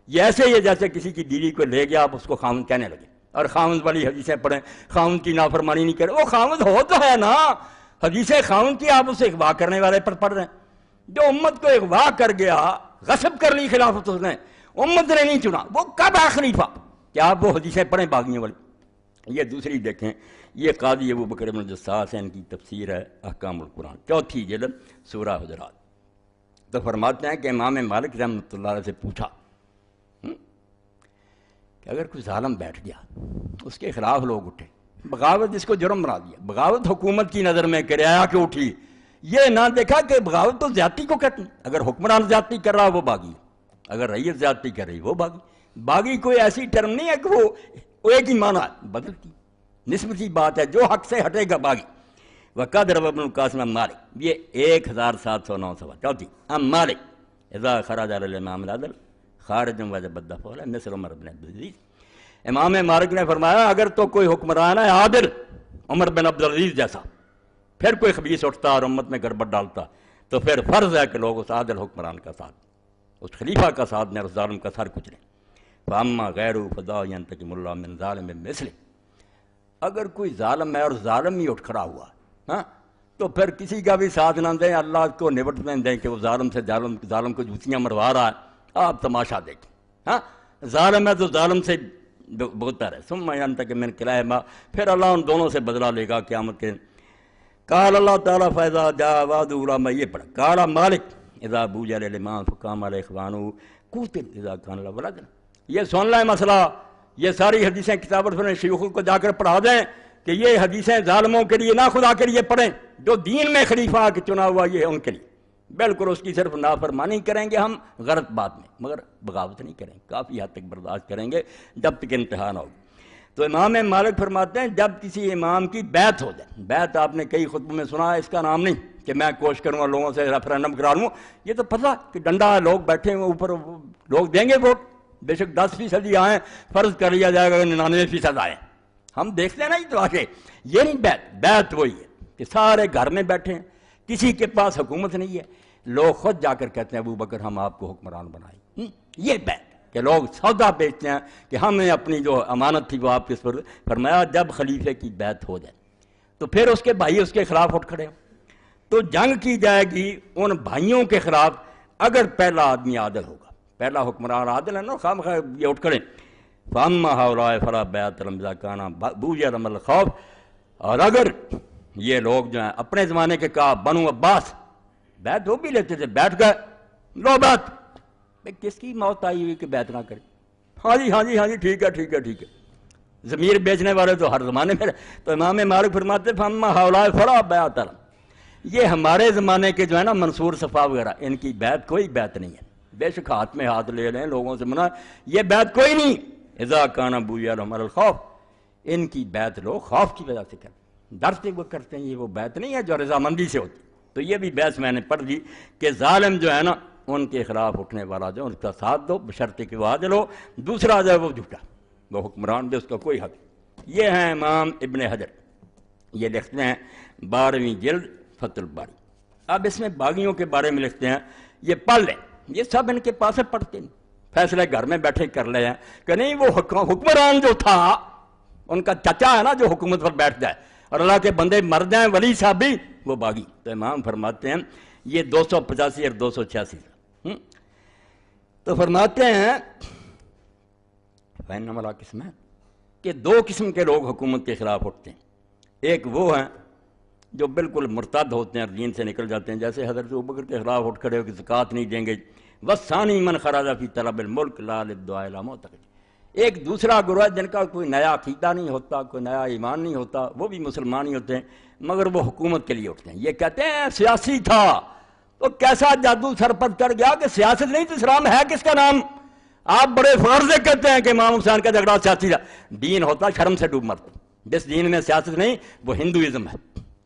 یہ ایسے ہی جیسے کسی کی بیوی کو لے گیا آپ اس کو خامد کہنے لگے، اور خامد والی حدیثیں پڑھیں، خامد کی نافرمانی نہیں کرے، وہ خامد ہو تو ہے نا، حدیثیں خامد کی آپ اسے اغوا کرنے والے پر پڑھ رہے ہیں۔ جو امت کو اغوا کر گیا، غصب کر لی خلافت اس نے، امت نے نہیں چنا، وہ کب ہے خلیفہ؟ کیا آپ وہ حدیثیں پڑھیں باغیوں والی؟ یہ دوسری دیکھیں، یہ قاضی ابو بکر بن جساس ہے، ان کی تفسیر ہے احکام القرآن، 4 جلد سورہ حجرات۔ تو فرماتے ہیں کہ امام مالک رحمۃ اللہ علیہ سے پوچھا کہ اگر کوئی ظالم بیٹھ گیا، اس کے خلاف لوگ اٹھے، بغاوت جس کو جرم بنا دیا، بغاوت حکومت کی نظر میں کرایہ کے اٹھی، یہ نہ دیکھا کہ بغاوت تو زیادتی کو کہتے ہیں، اگر حکمران زیادتی کر رہا وہ باغی، اگر رعیت زیادتی کر رہی وہ باغی۔ باغی کوئی ایسی ٹرم نہیں ہے کہ وہ ایک ہی معنی ہے، بدلتی نسبتی بات ہے، جو حق سے ہٹے گا باغی۔ وقد روى ابن القاسم عن مالک، یہ 1709 سوال چوتھی، ام مالک اذا خرج علی الامام العدل خارج وجب الدفع علیہ مثل عمر بن عبدالعزیز۔ امام مالک نے فرمایا اگر تو کوئی حکمران ہے عادل، عمر بن عبدالعزیز جیسا، پھر کوئی خبیث اٹھتا اور امت میں گڑبڑ ڈالتا، تو پھر فرض ہے کہ لوگ اس عادل حکمران کا ساتھ، اس خلیفہ کا ساتھ دیں، اس ظالم کا سر کچلیں۔ فاما غیر فدا ينتقم اللہ من ظالم مثلہ، اگر کوئی ظالم ہے اور ظالم ہی اٹھ کھڑا ہوا، ہاں، تو پھر کسی کا بھی ساتھ نہ دیں، اللہ کو نبٹ میں دیں کہ وہ ظالم سے ظالم کو جوتیاں مروا رہا ہے، آپ تماشا دیکھیں، ہاں، ظالم ہے تو ظالم سے بہتر ہے۔ ثم ينتقم من كلاهما، پھر اللہ ان دونوں سے بدلہ لے گا قیامت کے دن۔ قال اللہ تعالیٰ فاذا جاء وعد اولاما، یہ پڑھا قال مالک اذا بوجل الامام فقام علیہ اخوانہ قتل اذا کان له ولد۔ یہ سن لیں مسئلہ، یہ ساری حدیثیں کتابت میں شیوخوں کو جا کر پڑھا دیں کہ یہ حدیثیں ظالموں کے لیے نہ خدا کے لیے پڑھیں، جو دین میں خلیفہ کے چنا ہوا یہ ہے ان کے لیے، بالکل اس کی صرف نافرمانی کریں گے ہم غلط بات میں، مگر بغاوت نہیں کریں، کافی حد تک برداشت کریں گے جب تک انتہا نہ ہوگی۔ تو امام مالک فرماتے ہیں جب کسی امام کی بیعت ہو جائے، بیعت آپ نے کئی خطبوں میں سنا ہے، اس کا نام نہیں کہ میں کوشش کروں گا لوگوں سے ریفرینڈم کرا لوں، یہ تو پتہ کہ ڈنڈا ہے، لوگ بیٹھے ہوئے اوپر، لوگ دیں گے ووٹ، بے شک 10% ہی آئیں، فرض کر لیا جائے گا کہ 99% آئیں، ہم دیکھتے ہیں نا یہ تو آگے، یہ نہیں بیعت وہی ہے کہ سارے گھر میں بیٹھے ہیں، کسی کے پاس حکومت نہیں ہے، لوگ خود جا کر کہتے ہیں ابو بکر ہم آپ کو حکمران بنائیں، یہ بیعت کہ لوگ سودا بیچتے ہیں کہ ہم نے اپنی جو امانت تھی وہ آپ کے پر فرمایا جب خلیفے کی بیعت ہو جائے تو پھر اس کے بھائی اس کے خلاف اٹھ کھڑے ہوں، تو جنگ کی جائے گی ان بھائیوں کے خلاف اگر پہلا آدمی عادل ہوگا، پہلا حکمران عادل ہے نا، خام خواہ یہ اٹھ کھڑے فاما ہؤلاء فلا بیعۃ لهم اذا كان بوجھ لهم الخوف، اور اگر یہ لوگ جو ہیں اپنے زمانے کے کہا بنو عباس بیعت وہ بھی لیتے تھے، بیٹھ گئے لو بیعت، کس کی موت آئی ہوئی کہ بیعت نہ کرے، ہاں جی ہاں جی ہاں جی ٹھیک ہے ٹھیک ہے ٹھیک ہے، ضمیر بیچنے والے تو ہر زمانے میں، تو امام مالک فرماتے فاما ہؤلاء فلا بیعۃ لهم، یہ ہمارے زمانے کے جو ہے نا منصور صفا وغیرہ ان کی بیعت کوئی بیعت نہیں ہے، بے شک ہاتھ میں ہاتھ لے لیں لوگوں سے منع، یہ بیعت کوئی نہیں، اذا کان بوجھ لهم الخوف، ان کی بیعت لوگ خوف کی وجہ سے کرتے ہیں، ڈرتے وہ کرتے ہیں، یہ وہ بیعت نہیں ہے جو رضامندی سے ہوتی۔ تو یہ بھی بحث میں نے پڑھ دی کہ ظالم جو ہے نا ان کے خلاف اٹھنے والا جو ان کا ساتھ دو بشرطے کہ وہ عادل ہو، دوسرا جو ہے وہ جھوٹا، وہ حکمران بھی اس کا کوئی حق۔ یہ ہیں امام ابن حجر، یہ لکھتے ہیں 12ویں جلد فتح الباری۔ اب اس میں باغیوں کے بارے میں لکھتے ہیں، یہ پڑھ لیں، یہ سب ان کے پاس ہے، پڑھتے نہیں، فیصلے گھر میں بیٹھے کر لے ہیں کہ نہیں وہ حکمران جو تھا ان کا چچا ہے نا جو حکومت پر بیٹھ جائے اور اللہ کے بندے مر جائیں ولی صاحب بھی، وہ باغی۔ تو امام فرماتے ہیں یہ 285 اور 286 تو فرماتے ہیں فإنما قسم ہے کہ 2 قسم کے لوگ حکومت کے خلاف اٹھتے ہیں، ایک وہ ہیں جو بالکل مرتد ہوتے ہیں اور دین سے نکل جاتے ہیں، جیسے حضرت ابوبکر کے خلاف اٹھ کھڑے ہو کہ زکوٰۃ نہیں دیں گے، وَالثَّانِي مَنْ خَرَجَ فِي طَلَبِ الْمُلْكِ لَا لِلدُّعَاءِ إِلَىٰ مُعْتَقِدٍ، ایک دوسرا گروہ جن کا کوئی نیا عقیدہ نہیں ہوتا، کوئی نیا ایمان نہیں ہوتا، وہ بھی مسلمان ہی ہوتے ہیں مگر وہ حکومت کے لیے اٹھتے ہیں، یہ کہتے ہیں سیاسی تھا وہ کیسا جادو سر پر چڑھ گیا کہ سیاست نہیں تو اسلام ہے کس کا نام؟ آپ بڑے فخر سے کہتے ہیں کہ امام حسین کا جھگڑا سیاسی تھا، دین ہوتا شرم سے ڈوب مرتا۔ جس دین میں سیاست نہیں وہ ہندوازم ہے،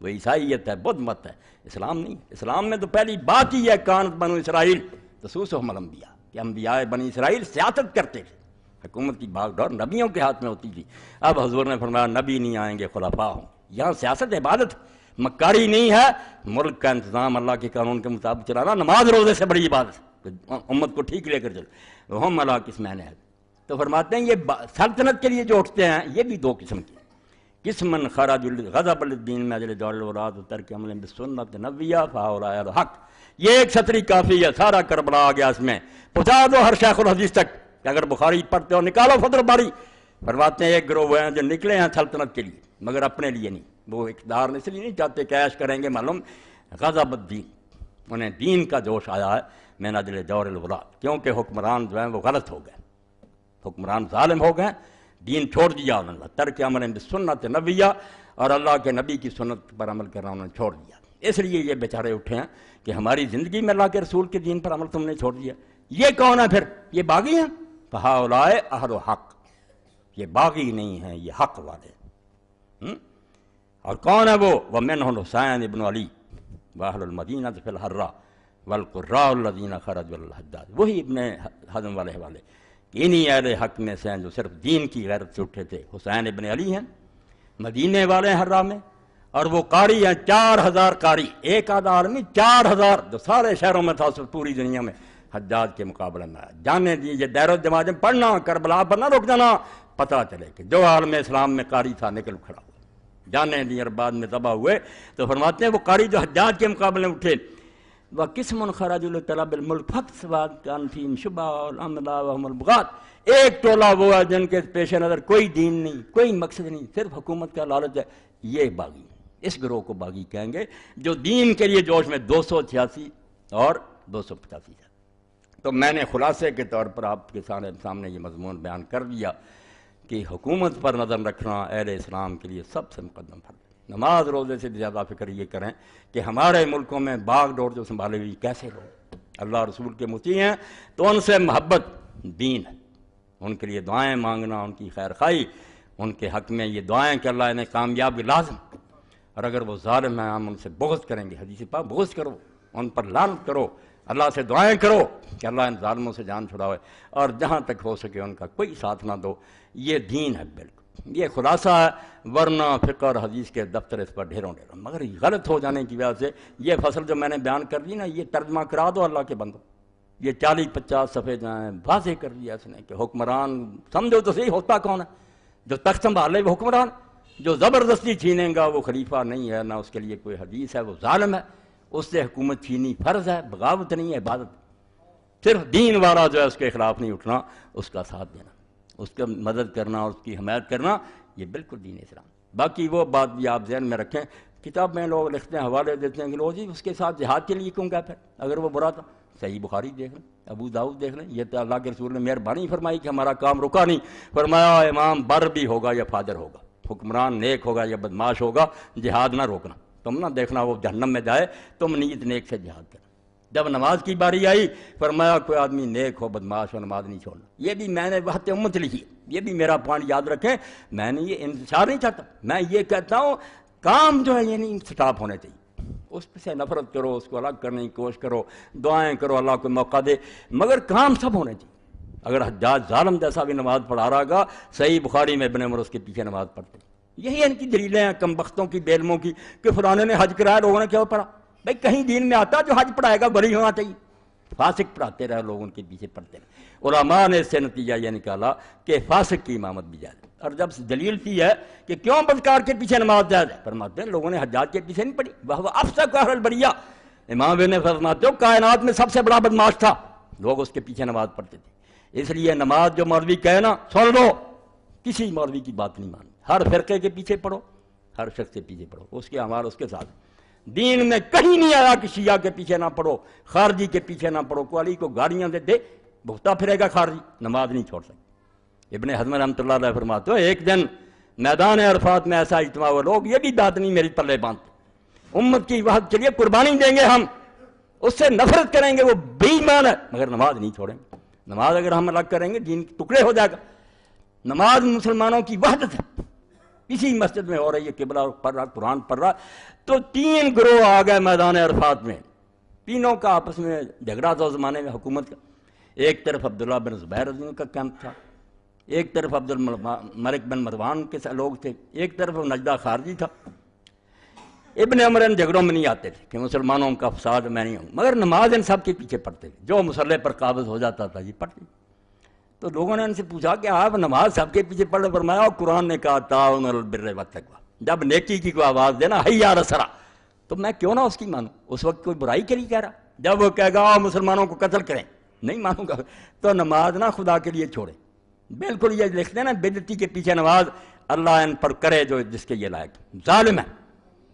وہ عیسائیت ہے، بدھ مت ہے، اسلام نہیں۔ اسلام میں تو پہلی بات ہی ہے کانت بنو اسرائیل تسوسہم الانبیاء، کہ انبیاء بنی اسرائیل سیاست کرتے تھے، حکومت کی بھاگ دور نبیوں کے ہاتھ میں ہوتی تھی۔ اب حضور نے فرمایا نبی نہیں آئیں گے، خلفاء ہوں۔ یہاں سیاست عبادت مکاری نہیں ہے، ملک کا انتظام اللہ کے قانون کے مطابق چلانا نماز روزے سے بڑی عبادت ہے، امت کو ٹھیک لے کر چلو۔ ہم اللہ قسمین ہے، تو فرماتے ہیں یہ سلطنت کے لیے جو اٹھتے ہیں یہ بھی دو قسم کی، قسمن خرج غضب الدین میں اجل دور الوراد و ترک عمل بسنت نبیہ فہؤلاء الحق۔ یہ ایک سطری کافی ہے، سارا کربلا آ گیا اس میں، پہنچا دو ہر شیخ الحدیث تک کہ اگر بخاری پڑھتے ہو نکالو فتح الباری۔ فرماتے ہیں ایک گروہ ہیں جو نکلے ہیں سلطنت کے لیے مگر اپنے لیے نہیں، وہ اقتدار اس لیے نہیں چاہتے کہ عیش کریں گے، معلوم غضب الدین، انہیں دین کا جوش آیا ہے من اجل دور الولاد، کیونکہ حکمران جو ہیں وہ غلط ہو گئے، حکمران ظالم ہو گئے، دین چھوڑ دیا انہوں نے، ترک عمل بسنت نبیہ، اور اللہ کے نبی کی سنت پر عمل کرنا انہوں نے چھوڑ دیا۔ اس لیے یہ بیچارے اٹھے ہیں کہ ہماری زندگی میں اللہ کے رسول کے دین پر عمل تم نے چھوڑ دیا۔ یہ کون ہے پھر؟ یہ باغی ہیں، فہؤلاء اہل حق، یہ باغی نہیں ہیں، یہ حق والے ہیں۔ اور کون ہے وہ؟ ومنهم حسین ابن علی واہل المدینہ فی الحرہ والقراء الذین خرجوا الحجاج، وہی ابن حزم والے حوالے، انہی اہل حق میں سے ہیں جو صرف دین کی غیرت سے اٹھے تھے۔ حسین ابن علی ہیں، مدینے والے ہیں حرہ میں، اور وہ قاری ہیں 4000 قاری، ایک آدھا آدمی 4000 جو سارے شہروں میں تھا پوری دنیا میں حجاج کے مقابلے میں آیا۔ جانے دیجیے دیر و دماغ میں پڑھنا، کربلا پر نہ رک جانا، پتہ چلے کہ جو عالم اسلام میں قاری تھا نکل کھڑا ہوا، جانے دی اور بعد میں تباہ ہوئے۔ تو فرماتے ہیں وہ قاری جو حجاج کے مقابلے میں اٹھے، وَقِسْمٌ خَرَجُوا لِطَلَبِ الْمُلْكِ فَاقْتَصَبَتْ كَانَ فِيهِمْ شُبْهَةٌ وَالْأَمْلَاءُ وَهُمُ الْبُغَاة۔ ایک ٹولہ وہ ہے جن کے پیش نظر کوئی دین نہیں، کوئی مقصد نہیں، صرف حکومت کا لالچ ہے، یہ باغی، اس گروہ کو باغی کہیں گے جو دین کے لیے جوش میں 286 اور 285 ہے۔ تو میں نے خلاصے کے طور پر آپ کے سامنے یہ مضمون بیان کر دیا کہ حکومت پر نظر رکھنا اہل اسلام کے لیے سب سے مقدم فرض ہے۔ نماز روزے سے زیادہ فکر یہ کریں کہ ہمارے ملکوں میں باغ ڈور جو سنبھالے ہوئی کیسے لوگ اللہ رسول کے مطیع ہیں، تو ان سے محبت دین ہے، ان کے لیے دعائیں مانگنا، ان کی خیر خواہی، ان کے حق میں یہ دعائیں کہ اللہ انہیں کامیابی لازم، اور اگر وہ ظالم ہیں ہم ان سے بغض کریں گے، حدیث پاک بغض کرو، ان پر لعنت کرو، اللہ سے دعائیں کرو کہ اللہ ان ظالموں سے جان چھڑاوے، اور جہاں تک ہو سکے ان کا کوئی ساتھ نہ دو۔ یہ دین ہے بالکل، یہ خلاصہ ہے، ورنہ فقہ اور حدیث کے دفتر اس پر ڈھیروں، مگر غلط ہو جانے کی وجہ سے یہ فصل جو میں نے بیان کر دی نا، یہ ترجمہ کرا دو اللہ کے بندو، یہ 40-50 صفحے جائیں واضح کر دیا اس نے کہ حکمران سمجھو تو صحیح ہوتا کون ہے، جو تخت سنبھالے وہ حکمران، جو زبردستی چھینے گا وہ خلیفہ نہیں ہے، نہ اس کے لیے کوئی حدیث ہے، وہ ظالم ہے، اس سے حکومت چھینی فرض ہے، بغاوت نہیں ہے، عبادت۔ صرف دین والا جو ہے اس کے خلاف نہیں اٹھنا، اس کا ساتھ دینا، اس کا مدد کرنا، اس کی حمایت کرنا، یہ بالکل دین اسلام۔ باقی وہ بات بھی آپ ذہن میں رکھیں، کتاب میں لوگ لکھتے ہیں، حوالے دیتے ہیں کہ لو جی اس کے ساتھ جہاد کے لیے کیوں گیا پھر اگر وہ برا تھا؟ صحیح بخاری دیکھ لیں، ابو داؤد دیکھ لیں، یہ تو اللہ کے رسول نے مہربانی فرمائی کہ ہمارا کام رکا نہیں، فرمایا امام بر بھی ہوگا یا فاجر ہوگا، حکمران نیک ہوگا یا بدماش ہوگا، جہاد نہ روکنا، تم نہ دیکھنا وہ جہنم میں جائے، تم نیت نیک سے جہاد کرنا۔ جب نماز کی باری آئی فرمایا کوئی آدمی نیک ہو بدماش ہو نماز نہیں چھوڑنا۔ یہ بھی میں نے وحدت امت لکھی، یہ بھی میرا پوائنٹ یاد رکھیں، میں نے یہ انتشار نہیں چاہتا، میں یہ کہتا ہوں کام جو ہے یہ نہیں سٹاپ ہونے چاہیے، اس سے نفرت کرو، اس کو الگ کرنے کی کوشش کرو، دعائیں کرو اللہ کو موقع دے، مگر کام سب ہونے چاہیے۔ اگر حجاج ظالم جیسا بھی نماز پڑھا رہا گا، صحیح بخاری میں ابن عمر اس کے پیچھے نماز پڑھتے، یہی ان کی دلیلیں ہیں کم بختوں کی، بیلموں کی، کہ فلانے نے حج کرایا لوگوں نے کیوں پڑھا؟ بھائی کہیں دین میں آتا جو حج پڑھائے گا ولی ہونا چاہیے، فاسق پڑھاتے رہے لوگ ان کے پیچھے پڑھتے رہے۔ علماء نے اس سے نتیجہ یہ نکالا کہ فاسق کی امامت بھی جائز ہے، اور جب دلیل تھی ہے کہ کیوں بدکار کے پیچھے نماز جائز ہے، فرماتے ہیں لوگوں نے حجاج کے پیچھے نہیں پڑھی، وہ افسق اہل البریہ، امام ابن فرماتے ہو کائنات میں سب سے بڑا بدماش تھا، لوگ اس کے پیچھے نماز پڑھتے تھے۔ اس لیے نماز جو مولوی کہے نا سن لو، کسی مولوی کی بات نہیں ماننی، ہر فرقے کے پیچھے پڑھو، ہر شخص کے پیچھے پڑھو، اس کے اعمال اس کے ساتھ۔ دین میں کہیں نہیں آیا کہ شیعہ کے پیچھے نہ پڑھو، خارجی کے پیچھے نہ پڑھو، کوئی علی کو گاڑیاں دے بھگتا پھرے گا خارجی، نماز نہیں چھوڑ سکتے۔ ابن حزم رحمۃ اللہ علیہ فرماتے ہو ایک دن میدان عرفات میں ایسا اجتماع ہوا، لوگ یہ بھی بات نہیں میری پلے باندھتے، امت کی وحدت کے لیے قربانی دیں گے ہم، اس سے نفرت کریں گے وہ بے ایمان ہے، مگر نماز نہیں چھوڑیں گے۔ نماز اگر ہم الگ کریں گے دین کے ٹکڑے ہو جائے گا۔ نماز مسلمانوں کی وحدت ہے، اسی مسجد میں ہو رہی ہے، قبلہ پڑھ رہا، قرآن پڑھ رہا، تو 3 گروہ آ گئے میدان عرفات میں، تینوں کا آپس میں جھگڑا تھا اس زمانے میں حکومت کا۔ ایک طرف عبداللہ بن زبیر رضی اللہ عنہ کا کیمپ تھا، ایک طرف عبد الملک بن مروان کے لوگ تھے، ایک طرف نجدہ خارجی تھا۔ ابن عمر ان جھگڑوں میں نہیں آتے تھے کہ مسلمانوں کا فساد میں نہیں ہوں، مگر نماز ان سب کے پیچھے پڑھتے تھے، جو مسلح پر قابض ہو جاتا تھا یہ پڑھتے۔ تو لوگوں نے ان سے پوچھا کہ آپ نماز سب کے پیچھے پڑھ، فرمایا اور قرآن نے کہا تعاونوا علی البر والتقوی، جب نیکی کی کوئی آواز دینا حی علی الصلاۃ، تو میں کیوں نہ اس کی مانوں؟ اس وقت کوئی برائی کے لیے کہہ رہا، جب وہ کہے گا مسلمانوں کو قتل کریں نہیں مانوں گا، تو نماز نہ خدا کے لیے چھوڑے۔ بالکل یہ لکھتے ہیں نا بدعتی کے پیچھے نماز، اللہ ان پر کرے جو جس کے یہ لائق، ظالم ہے،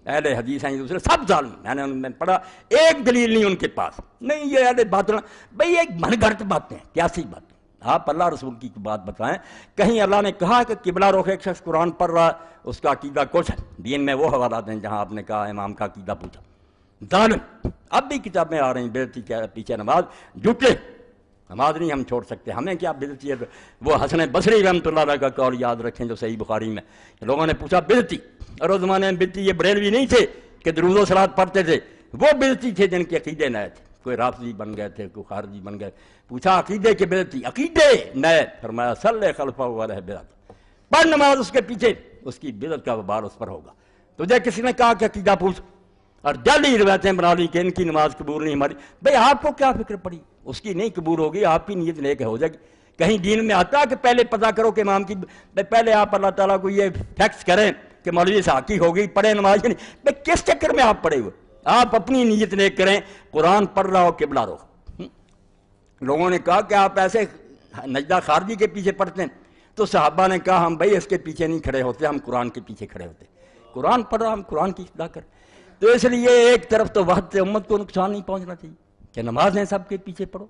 اہل حدیث ہیں دوسرے سب ظالم۔ میں نے ان میں پڑھا ایک دلیل نہیں ان کے پاس، نہیں یہ اہل باطل، بھئی ایک من گھڑت باتیں ہیں، کیا سی بات؟ آپ اللہ رسول کی بات بتائیں، کہیں اللہ نے کہا کہ قبلہ رخ ایک شخص قرآن پڑھ رہا ہے اس کا عقیدہ کچھ ہے؟ دین میں وہ حوالات ہیں جہاں آپ نے کہا امام کا عقیدہ پوچھا، ظالم۔ اب بھی کتابیں آ رہی ہیں بدعتی کے پیچھے نماز، جھوٹے نماز نہیں ہم چھوڑ سکتے، ہمیں کیا بدعتی ہے؟ وہ حسن بصری رحمۃ اللہ علیہ کا قول یاد رکھیں جو صحیح بخاری میں، لوگوں نے پوچھا بدعتی، اور اس زمانے میں بدعتی یہ بریلوی نہیں تھے کہ درود و صلوات پڑھتے تھے، وہ بدعتی تھے جن کے عقیدے نئے تھے، کوئی رافضی بن گئے تھے، کوئی خارجی بن گئے۔ پوچھا عقیدے کے بدعتی، عقیدے نئے، فرمایا صلی خلفہ علیہ بدعت، پڑھ نماز اس کے پیچھے، اس کی بدعت کا وبال اس پر ہوگا۔ تجھے کسی نے کہا کہ عقیدہ پوچھ، اور جلدی روایتیں بنا لی کہ ان کی نماز قبول نہیں ہماری، بھئی آپ کو کیا فکر پڑی؟ اس کی نہیں قبول ہوگی، آپ کی نیت نیک ہو جائے گی۔ کہیں دین میں آتا کہ پہلے پتہ کرو کہ امام کی، پہلے آپ اللہ تعالیٰ کو یہ فیکس کریں کہ مولوی ساکی ہوگی پڑھے نماز نہیں، بھئی کس چکر میں آپ پڑھے ہوئے؟ آپ اپنی نیت نیک کریں، قرآن پڑھ رہا ہو قبلہ رخ۔ لوگوں نے کہا کہ آپ ایسے نجدہ خارجی کے پیچھے پڑھتے ہیں، تو صحابہ نے کہا ہم بھائی اس کے پیچھے نہیں کھڑے ہوتے، ہم قرآن کے پیچھے کھڑے ہوتے، قرآن پڑھ رہا ہم قرآن کی اصلاح کریں۔ تو اس لیے ایک طرف تو وحدت امت کو نقصان نہیں پہنچنا چاہیے کہ نمازیں سب کے پیچھے پڑھو۔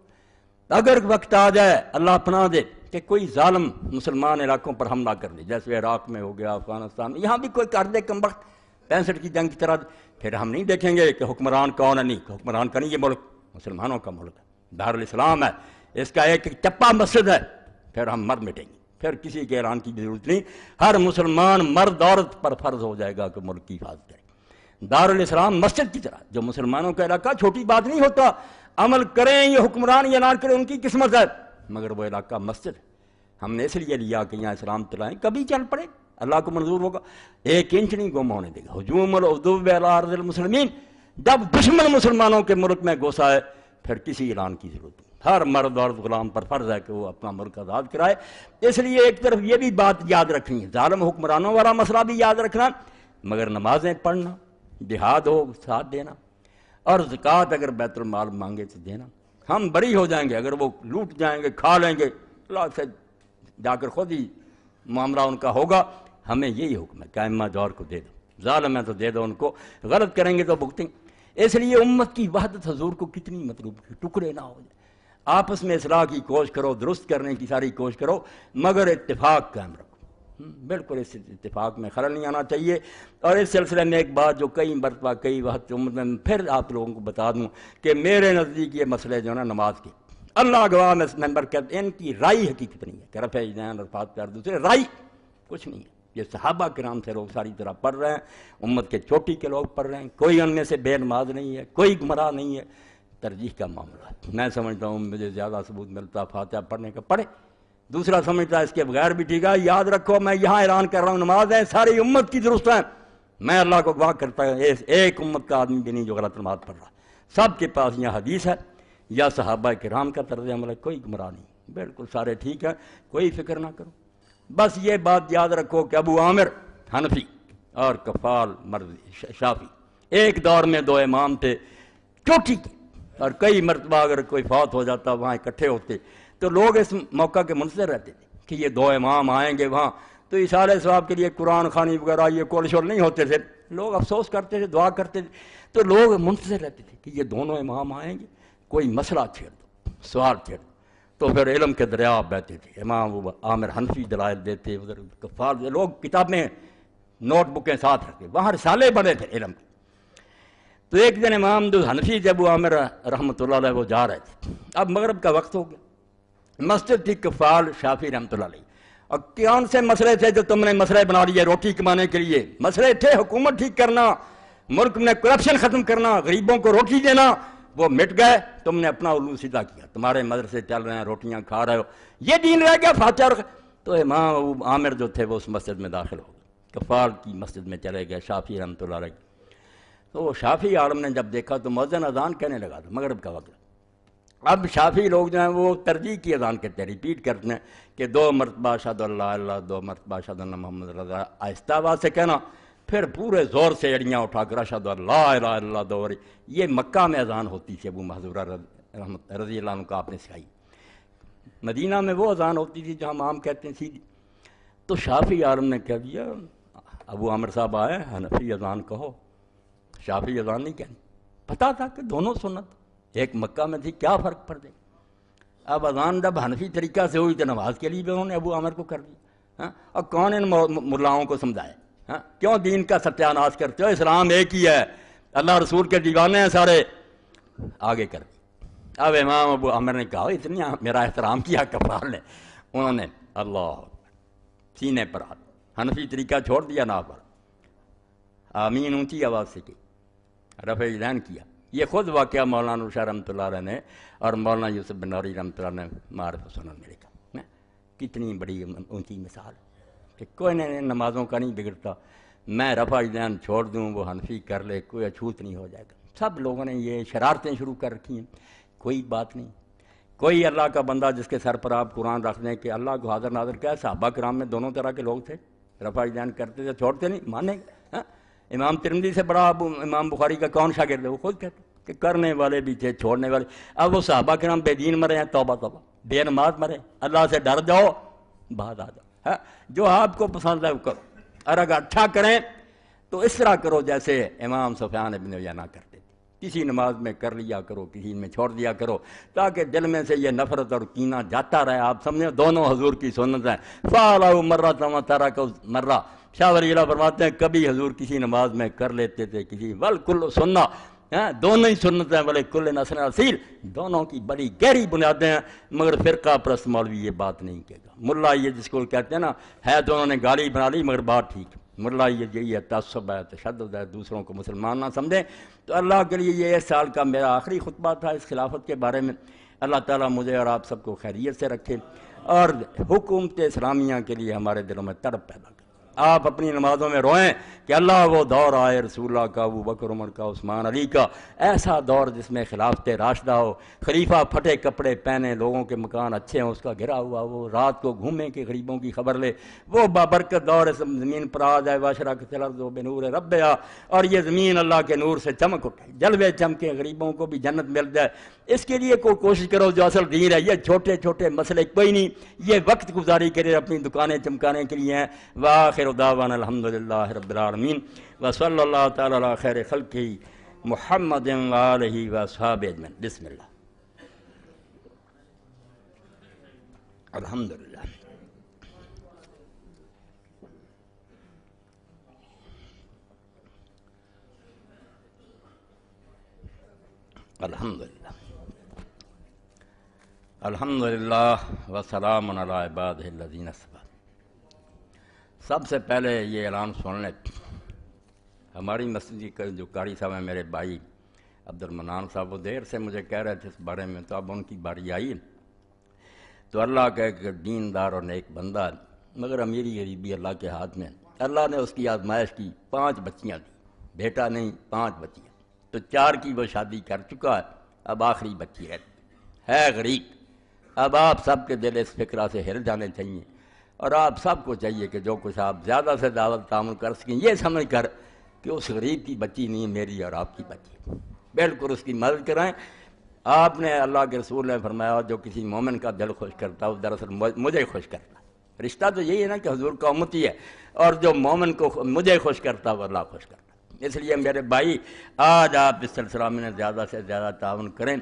اگر وقت آ جائے اللہ پناہ دے کہ کوئی ظالم مسلمان علاقوں پر حملہ کر دے، جیسے عراق میں ہو گیا، افغانستان میں، یہاں بھی کوئی کر دے کمبخت 65 کی جنگ کی طرح، پھر ہم نہیں دیکھیں گے کہ حکمران کون ہے، نہیں حکمران کا نہیں، یہ ملک مسلمانوں کا ملک ہے، دارالاسلام ہے، اس کا ایک چپا مسجد ہے، پھر ہم مر مٹیں گے، پھر کسی کے اعلان کی ضرورت نہیں، ہر مسلمان مرد عورت پر فرض ہو جائے گا کہ ملک کی حفاظت کرے۔ دارالاسلام مسجد کی طرح، جو مسلمانوں کا علاقہ چھوٹی بات نہیں ہوتا، عمل کریں یہ حکمران یا نہ کریں ان کی قسمت ہے، مگر وہ علاقہ مسجد ہے، ہم نے اس لیے لیا کہ یہاں اسلام چلائیں، کبھی چل پڑے اللہ کو منظور ہوگا، 1 انچ نہیں گم ہونے دے گا۔ ہجوم العدو علی ارض المسلمین، جب دشمن مسلمانوں کے ملک میں گھسا ہے پھر کسی اعلان کی ضرورت نہیں، ہر مرد اور غلام پر فرض ہے کہ وہ اپنا ملک آزاد کرائے۔ اس لیے ایک طرف یہ بھی بات یاد رکھنی ہے، ظالم حکمرانوں والا مسئلہ بھی یاد رکھنا، مگر نمازیں پڑھنا، جہاد ہو ساتھ دینا، اور زکوٰۃ اگر بیت المال مانگے تو دینا۔ ہم بری ہو جائیں گے اگر وہ لوٹ جائیں گے، کھا لیں گے، اللہ سے جا کر خود ہی معاملہ ان کا ہوگا۔ ہمیں یہی حکم ہے کہ ائمہ دور کو دے دو، ظالم ہے تو دے دو ان کو، غلط کریں گے تو بھگتیں گے۔ اس لیے امت کی وحدت حضور کو کتنی مطلوب ہے، ٹکڑے نہ ہو جائے، آپس میں اصلاح کی کوشش کرو، درست کرنے کی ساری کوشش کرو، مگر اتفاق قائم رکھو۔ بالکل اس اتفاق میں خلل نہیں آنا چاہیے۔ اور اس سلسلے میں ایک بات جو کئی مرتبہ کئی وقت امت میں پھر آپ لوگوں کو بتا دوں کہ میرے نزدیک یہ مسئلے جو ہے نا نماز کے، اللہ گواہ میں ممبر کہتے ہیں ان کی رائی حقیقت نہیں ہے کہ رفع یدین عرفات پر دوسرے رائی کچھ نہیں ہے۔ یہ صحابہ کرام سے لوگ ساری طرح پڑھ رہے ہیں، امت کے چوٹی کے لوگ پڑھ رہے ہیں، کوئی ان میں سے بے نماز نہیں ہے، کوئی گمراہ نہیں ہے، ترجیح کا معاملہ ہے۔ میں سمجھتا ہوں مجھے زیادہ ثبوت ملتا فاتحہ پڑھنے کا پڑھے، دوسرا سمجھتا ہے اس کے بغیر بھی ٹھیک ہے۔ یاد رکھو میں یہاں اعلان کر رہا ہوں نماز ہے ساری امت کی درست ہے، میں اللہ کو گواہ کرتا ہوں ایک امت کا آدمی بھی نہیں جو غلط نماز پڑھ رہا، سب کے پاس یا حدیث ہے یا صحابہ کرام کا طرز عمل ہے، کوئی گمراہ نہیں، بالکل سارے ٹھیک ہیں، کوئی فکر نہ کرو۔ بس یہ بات یاد رکھو کہ ابو عامر حنفی اور کفال مرضی شافی ایک دور میں 2 امام تھے چوٹی کے، اور کئی مرتبہ اگر کوئی فوت ہو جاتا وہاں اکٹھے ہوتے تو لوگ اس موقع کے منتظر رہتے تھے کہ یہ 2 امام آئیں گے وہاں، تو اصالہ ثواب کے لیے قرآن خوانی وغیرہ یہ کول شول نہیں ہوتے تھے، لوگ افسوس کرتے تھے، دعا کرتے تھے، تو لوگ منتظر رہتے تھے کہ یہ دونوں امام آئیں گے، کوئی مسئلہ چھیڑ دو، سوال چھیڑ دو، تو پھر علم کے دریا بہتے تھے، امام عامر حنفی دلائل دیتے، ادھر کفار لوگ کتابیں نوٹ بکیں ساتھ رکھتے، وہاں رسالے بنے تھے علم کے۔ تو ایک دن امام جو حنفی تھے ابو عامر رحمۃ اللہ علیہ وہ جا رہے تھے، اب مغرب کا وقت ہو گیا، مسجد تھی کفال شافی رحمۃ اللہ علیہ، اور کون سے مسئلے تھے جو تم نے مسئلے بنا لیے روٹی کمانے کے لیے؟ مسئلے تھے حکومت ٹھیک کرنا، ملک میں کرپشن ختم کرنا، غریبوں کو روٹی دینا، وہ مٹ گئے، تم نے اپنا علو سیدھا کیا، تمہارے مدرسے چل رہے ہیں، روٹیاں کھا رہے ہو، یہ دین رہ گیا فاتحہ۔ تو امام ابو عامر جو تھے وہ اس مسجد میں داخل ہو گئے، کفال کی مسجد میں چلے گئے شافی رحمۃ اللہ علیہ۔ تو وہ شافی عالم نے جب دیکھا تو مؤذن اذان کہنے لگا تھا، مغرب کا وقت۔ اب شافی لوگ جو ہیں وہ ترجیح کی اذان کہتے ہیں، ریپیٹ کرتے ہیں کہ 2 مرتبہ اشہد اللہ اللہ، 2 مرتبہ اشہد ان محمد رضا، آہستہ آواز سے کہنا، پھر پورے زور سے ایڑیاں اٹھا کر اشہد اللہ الہ الا اللہ دوہری۔ یہ مکہ میں اذان ہوتی تھی، ابو محذورہ رضی اللہ عنہ کا آپ نے سکھائی۔ مدینہ میں وہ اذان ہوتی تھی جہاں ہم عام کہتے ہیں سیدھی۔ تو شافی عالم نے کہہ دیا ابو عامر صاحب آئے، حنفی اذان کہو، شافی اذان نہیں کہنی۔ پتہ تھا کہ دونوں سنت، ایک مکہ میں تھی، کیا فرق پڑ گئی؟ اب اذان جب حنفی طریقہ سے ہوئی تو نماز کے لیے بھی انہوں نے ابو عامر کو کر دیا۔ اور کون ان ملاؤں کو سمجھائے؟ کیوں دین کا ستیہ ناش کرتے ہو؟ اسلام ایک ہی ہے، اللہ رسول کے دیوانے ہیں سارے، آگے کر دی۔ اب امام ابو عامر نے کہا اتنی میرا احترام کیا کفار نے، انہوں نے اللہ سینے پر ہاتھ، حنفی طریقہ چھوڑ دیا، نہ پر آمین اونچی آواز سے کی، رفع یدین کیا۔ یہ خود واقعہ مولانا نور شاہ رحمۃ اللہ علیہ نے اور مولانا یوسف بن نوری رحمۃ اللہ نے معارف سنن میں لکھا۔ کتنی بڑی اونچی مثال کہ کوئی نمازوں کا نہیں بگڑتا، میں رفع یدین چھوڑ دوں وہ حنفی کر لے، کوئی اچھوت نہیں ہو جائے گا۔ سب لوگوں نے یہ شرارتیں شروع کر رکھی ہیں، کوئی بات نہیں۔ کوئی اللہ کا بندہ جس کے سر پر آپ قرآن رکھ دیں کہ اللہ کو حاضر ناظر کیا ہے، صحابہ کرام میں دونوں طرح کے لوگ تھے، رفع یدین کرتے تھے، چھوڑتے نہیں، مانیں گے۔ امام ترمذی سے بڑا امام بخاری کا کون شاگرد ہے؟ وہ خود کہتے کہ کرنے والے بھی تھے، چھوڑنے والے۔ اب وہ صحابہ کرام بے دین مرے ہیں، توبہ توبہ، بے نماز مرے، اللہ سے ڈر جاؤ، بعد آ جاؤ، جو آپ کو پسند ہے وہ کرو، اور اگر اچھا کریں تو اس طرح کرو جیسے امام سفیان ابن عیینہ کرتے تھے، کسی نماز میں کر لیا کرو، کسی میں چھوڑ دیا کرو، تاکہ دل میں سے یہ نفرت اور کینہ جاتا رہے۔ آپ سمجھیں دونوں حضور کی سنت ہیں، فعلہ مرۃ و ترک مرہ۔ شاہ ولی اللہ فرماتے ہیں کبھی حضور کسی نماز میں کر لیتے تھے، کسی والکل سنہ، دونوں ہی سنتیں والے کل نسل اصیل، دونوں کی بڑی گہری بنیادیں ہیں، مگر فرقہ پرست مولوی یہ بات نہیں کہے گا۔ ملا یہ جس کو کہتے ہیں نا، ہے دونوں نے گالی بنا لی مگر بات ٹھیک ہے، ملا یہ یہی ہے، تعصب ہے، تشدد ہے، دوسروں کو مسلمان نہ سمجھیں۔ تو اللہ کے لیے یہ اس سال کا میرا آخری خطبہ تھا اس خلافت کے بارے میں۔ اللہ تعالیٰ مجھے اور آپ سب کو خیریت سے رکھے، اور حکومت اسلامیہ کے لیے ہمارے دلوں میں تڑپ پیدا کرے۔ آپ اپنی نمازوں میں روئیں کہ اللہ وہ دور آئے رسول اللہ کا، ابو بکر عمر کا، عثمان علی کا، ایسا دور جس میں خلافت راشدہ ہو، خلیفہ پھٹے کپڑے پہنے، لوگوں کے مکان اچھے ہوں، اس کا گھرا ہوا، وہ رات کو گھومے کہ غریبوں کی خبر لے، وہ بابرکت دور زمین پر آ جائے، واشرقت الارض بنور ربہا، اور یہ زمین اللہ کے نور سے چمک اٹھے، جلوے چمکے، غریبوں کو بھی جنت مل جائے۔ اس کے لیے کوئی کوشش کرو جو اصل دین ہے۔ یہ چھوٹے چھوٹے مسئلے کوئی نہیں، یہ وقت گزاری کے لیے، اپنی دکانیں چمکانے کے لیے ہیں۔ وآخر دعوانا الحمدللہ رب العالمین، وصلی اللہ تعالی علی خیر خلقہ محمد وآلہ واصحابہ اجمعین۔ بسم اللہ۔ الحمدللہ الحمدللہ الحمدللہ وسلام علی عبادہ الذین اصطفیٰ۔ سب سے پہلے یہ اعلان سن لیں، ہماری مسجد کے جو قاری صاحب ہیں میرے بھائی عبد المنان صاحب، وہ دیر سے مجھے کہہ رہے تھے اس بارے میں، تو اب ان کی باری آئی۔ تو اللہ کا ایک دیندار اور نیک بندہ، مگر امیری غریبی اللہ کے ہاتھ میں، اللہ نے اس کی آزمائش کی، 5 بچیاں دی، بیٹا نہیں 5 بچیاں، تو 4 کی وہ شادی کر چکا ہے، اب آخری بچی ہے غریب۔ اب آپ سب کے دل اس فکرہ سے ہل جانے چاہیے، اور آپ سب کو چاہیے کہ جو کچھ آپ زیادہ سے زیادہ تعامل کر سکیں، یہ سمجھ کر کہ اس غریب کی بچی نہیں، میری اور آپ کی بچی، بالکل اس کی مدد کرائیں۔ آپ نے، اللہ کے رسول نے فرمایا جو کسی مومن کا دل خوش کرتا ہے وہ دراصل مجھے خوش کرتا ہے۔ رشتہ تو یہی ہے نا کہ حضور کا امتی ہے، اور جو مومن کو مجھے خوش کرتا ہے وہ اللہ خوش کرتا ہے۔ اس لیے میرے بھائی آج آپ اس سلسلہ میں زیادہ سے زیادہ تعاون کریں،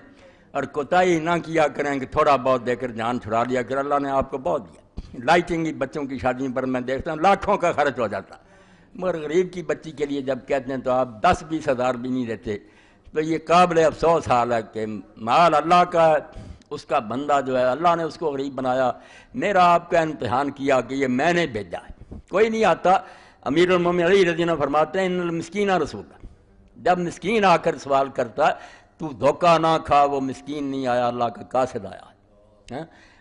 اور کوتاہی نہ کیا کریں کہ تھوڑا بہت دے کر جان چھڑا لیا کر، اللہ نے آپ کو بہت دیا۔ لائٹنگ کی بچوں کی شادیوں پر میں دیکھتا ہوں لاکھوں کا خرچ ہو جاتا، مگر غریب کی بچی کے لیے جب کہتے ہیں تو آپ 10-20 ہزار بھی نہیں دیتے، تو یہ قابل افسوس حال ہے کہ مال اللہ کا ہے، اس کا بندہ جو ہے اللہ نے اس کو غریب بنایا۔ میرا آپ کا امتحان کیا کہ یہ میں نے بھیجا ہے، کوئی نہیں آتا۔ امیر المومنین علی رضی اللہ عنہ فرماتے ہیں ان المسکین رسول، جب مسکین آ کر سوال کرتا ہے تو دھوکہ نہ کھا، وہ مسکین نہیں آیا، اللہ کا قاصد آیا۔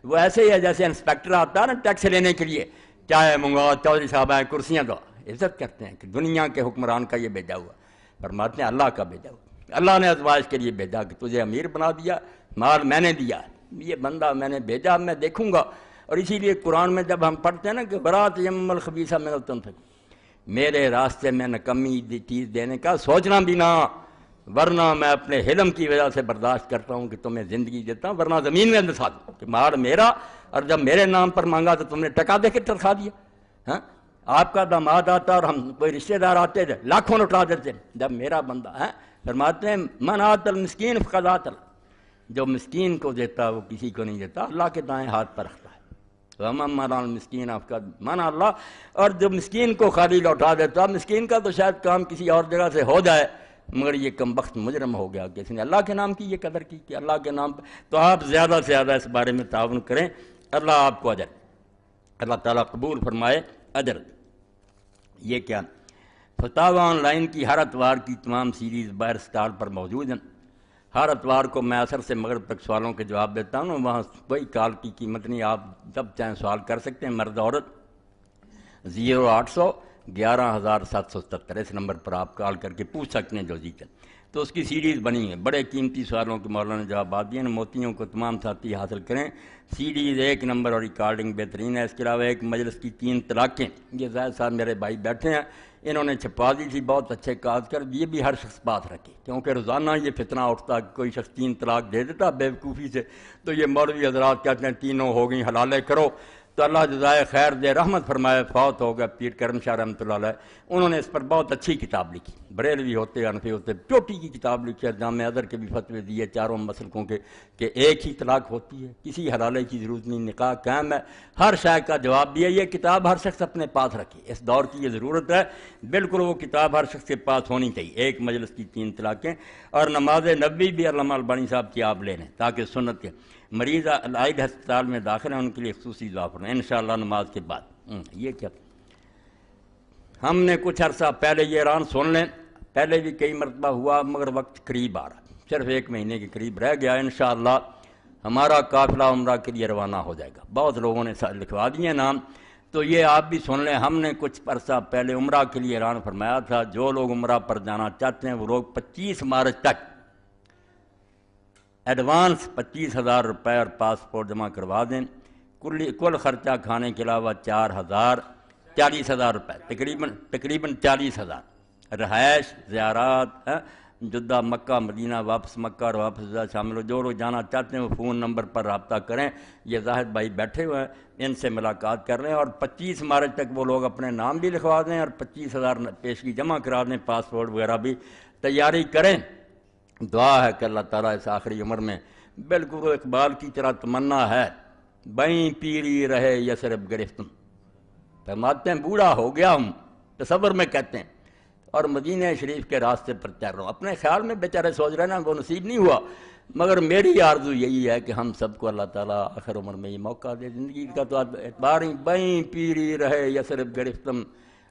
وہ ایسے ہی ہے جیسے انسپیکٹر آتا ہے نا ٹیکس لینے کے لیے، چائے منگوا، چودھری صاحب آئے، کرسیاں دو، عزت کرتے ہیں کہ دنیا کے حکمران کا یہ بھیجا ہوا۔ فرماتے ہیں اللہ کا بھیجا ہوا، اللہ نے ازواج کے لیے بھیجا کہ تجھے امیر بنا دیا، مال میں نے دیا، یہ بندہ میں نے بھیجا، میں دیکھوں گا۔ اور اسی لیے قرآن میں جب ہم پڑھتے ہیں نا کہ برات یم الخبیثہ من الطیب، میرے راستے میں نکمی چیز دینے کا سوچنا بھی نہ، ورنہ میں اپنے حلم کی وجہ سے برداشت کرتا ہوں کہ تمہیں زندگی دیتا ہوں، ورنہ زمین میں دسا دوں کہ مال میرا، اور جب میرے نام پر مانگا تو تم نے ٹکا دے کے ترخا دیا۔ ہاں آپ کا داماد آتا اور ہم کوئی رشتہ دار آتے تھے لاکھوں لٹا دیتے، جب میرا بندہ ہے فرماتے ہیں من آت المسکین فقد آت اللہ، جو مسکین کو دیتا وہ کسی کو نہیں دیتا، اللہ کے دائیں ہاتھ پر رکھتا ہے۔ وَمَن الْمِسْكِينَ فَقَدْ مَنَعَ اللَّهُ، اور جو مسکین کو خالی لوٹا دیتا، مسکین کا تو شاید کام کسی اور جگہ سے ہو جائے، مگر یہ کم بخت مجرم ہو گیا کہ اس نے اللہ کے نام کی یہ قدر کی کہ اللہ کے نام پر۔ تو آپ زیادہ سے زیادہ اس بارے میں تعاون کریں، اللہ آپ کو اجر، اللہ تعالیٰ قبول فرمائے اجر۔ یہ کیا فتاوی آن لائن کی ہر اتوار کی تمام سیریز بائر سٹار پر موجود ہیں۔ ہر اتوار کو میں عصر سے مغرب تک سوالوں کے جواب دیتا ہوں، وہاں کوئی کال کی قیمت نہیں، آپ جب چاہیں سوال کر سکتے ہیں، مرد عورت۔ 0800-11777 اس نمبر پر آپ کال کر کے پوچھ سکتے ہیں جو جی کر۔ تو اس کی سیریز بنی ہے، بڑے قیمتی سوالوں کے مولانا جوابات دیے ہیں، موتیوں کو تمام ساتھی حاصل کریں۔ سیریز 1 نمبر اور ریکارڈنگ بہترین ہے۔ اس کے علاوہ ایک مجلس کی 3 طلاقیں، یہ زاہد صاحب میرے بھائی بیٹھے ہیں، انہوں نے چھپا دی تھی، بہت اچھے کاج کر، یہ بھی ہر شخص بات رکھے، کیونکہ روزانہ یہ فتنہ اٹھتا کہ کوئی شخص 3 طلاق دے دیتا بیوقوفی سے، تو یہ مولوی حضرات کہتے ہیں تینوں ہو گئیں، حلالے کرو۔ تو اللہ جزائے خیر دے، رحمت فرمائے، فوت ہو گیا پیر کرم شاہ رحمۃ اللہ علیہ، انہوں نے اس پر بہت اچھی کتاب لکھی، بریلوی ہوتے حنفی ہوتے، چوٹی کی کتاب لکھی ہے، جامع ازہر کے بھی فتوے دیے چاروں مسلکوں کے کہ ایک ہی طلاق ہوتی ہے، کسی حلالے کی ضرورت نہیں، نکاح قائم ہے، ہر شے کا جواب دیا۔ یہ کتاب ہر شخص اپنے پاس رکھے، اس دور کی یہ ضرورت ہے، بالکل وہ کتاب ہر شخص کے پاس ہونی چاہیے۔ ایک مجلس کی 3 طلاقیں، اور نماز نبوی بھی علامہ البانی صاحب کی آپ لے لیں تاکہ سنت کے مریض العائد ہسپتال میں داخل ہیں ان کے لیے خصوصی دعا فرمائیں انشاءاللہ نماز کے بعد۔ یہ کیا ہم نے کچھ عرصہ پہلے یہ اعلان سن لیں، پہلے بھی کئی مرتبہ ہوا مگر وقت قریب آ رہا، صرف 1 مہینے کے قریب رہ گیا، انشاءاللہ ہمارا قافلہ عمرہ کے لیے روانہ ہو جائے گا، بہت لوگوں نے لکھوا دیے نام، تو یہ آپ بھی سن لیں۔ ہم نے کچھ عرصہ پہلے عمرہ کے لیے اعلان فرمایا تھا، جو لوگ عمرہ پر جانا چاہتے ہیں وہ لوگ 25 مارچ تک ایڈوانس 25,000 روپے اور پاسپورٹ جمع کروا دیں، کل خرچہ کھانے کے علاوہ 40,000 روپے، تقریباً 40,000، رہائش، زیارات، جدہ، مکہ، مدینہ، واپس مکہ اور واپس جدہ شامل ہو۔ جو لوگ جانا چاہتے ہیں وہ فون نمبر پر رابطہ کریں، یہ زاہد بھائی بیٹھے ہوئے ہیں، ان سے ملاقات کر لیں، اور 25 مارچ تک وہ لوگ اپنے نام بھی لکھوا دیں اور 25,000 پیشگی جمع کرا دیں، پاسپورٹ وغیرہ بھی تیاری کریں۔ دعا ہے کہ اللہ تعالیٰ اس آخری عمر میں بالکل اقبال کی طرح تمنا ہے، بیں پیری رہے یثرب گرفتم، فرماتے ہیں بوڑھا ہو گیا ہوں، تصور میں کہتے ہیں، اور مدینہ شریف کے راستے پر چل رہا ہوں۔ اپنے خیال میں بیچارے سوچ رہے نا وہ نصیب نہیں ہوا، مگر میری آرزو یہی ہے کہ ہم سب کو اللہ تعالیٰ آخر عمر میں یہ موقع دے، زندگی کا تو اعتبار ہی، بیں پیری رہے یثرب گرفتم،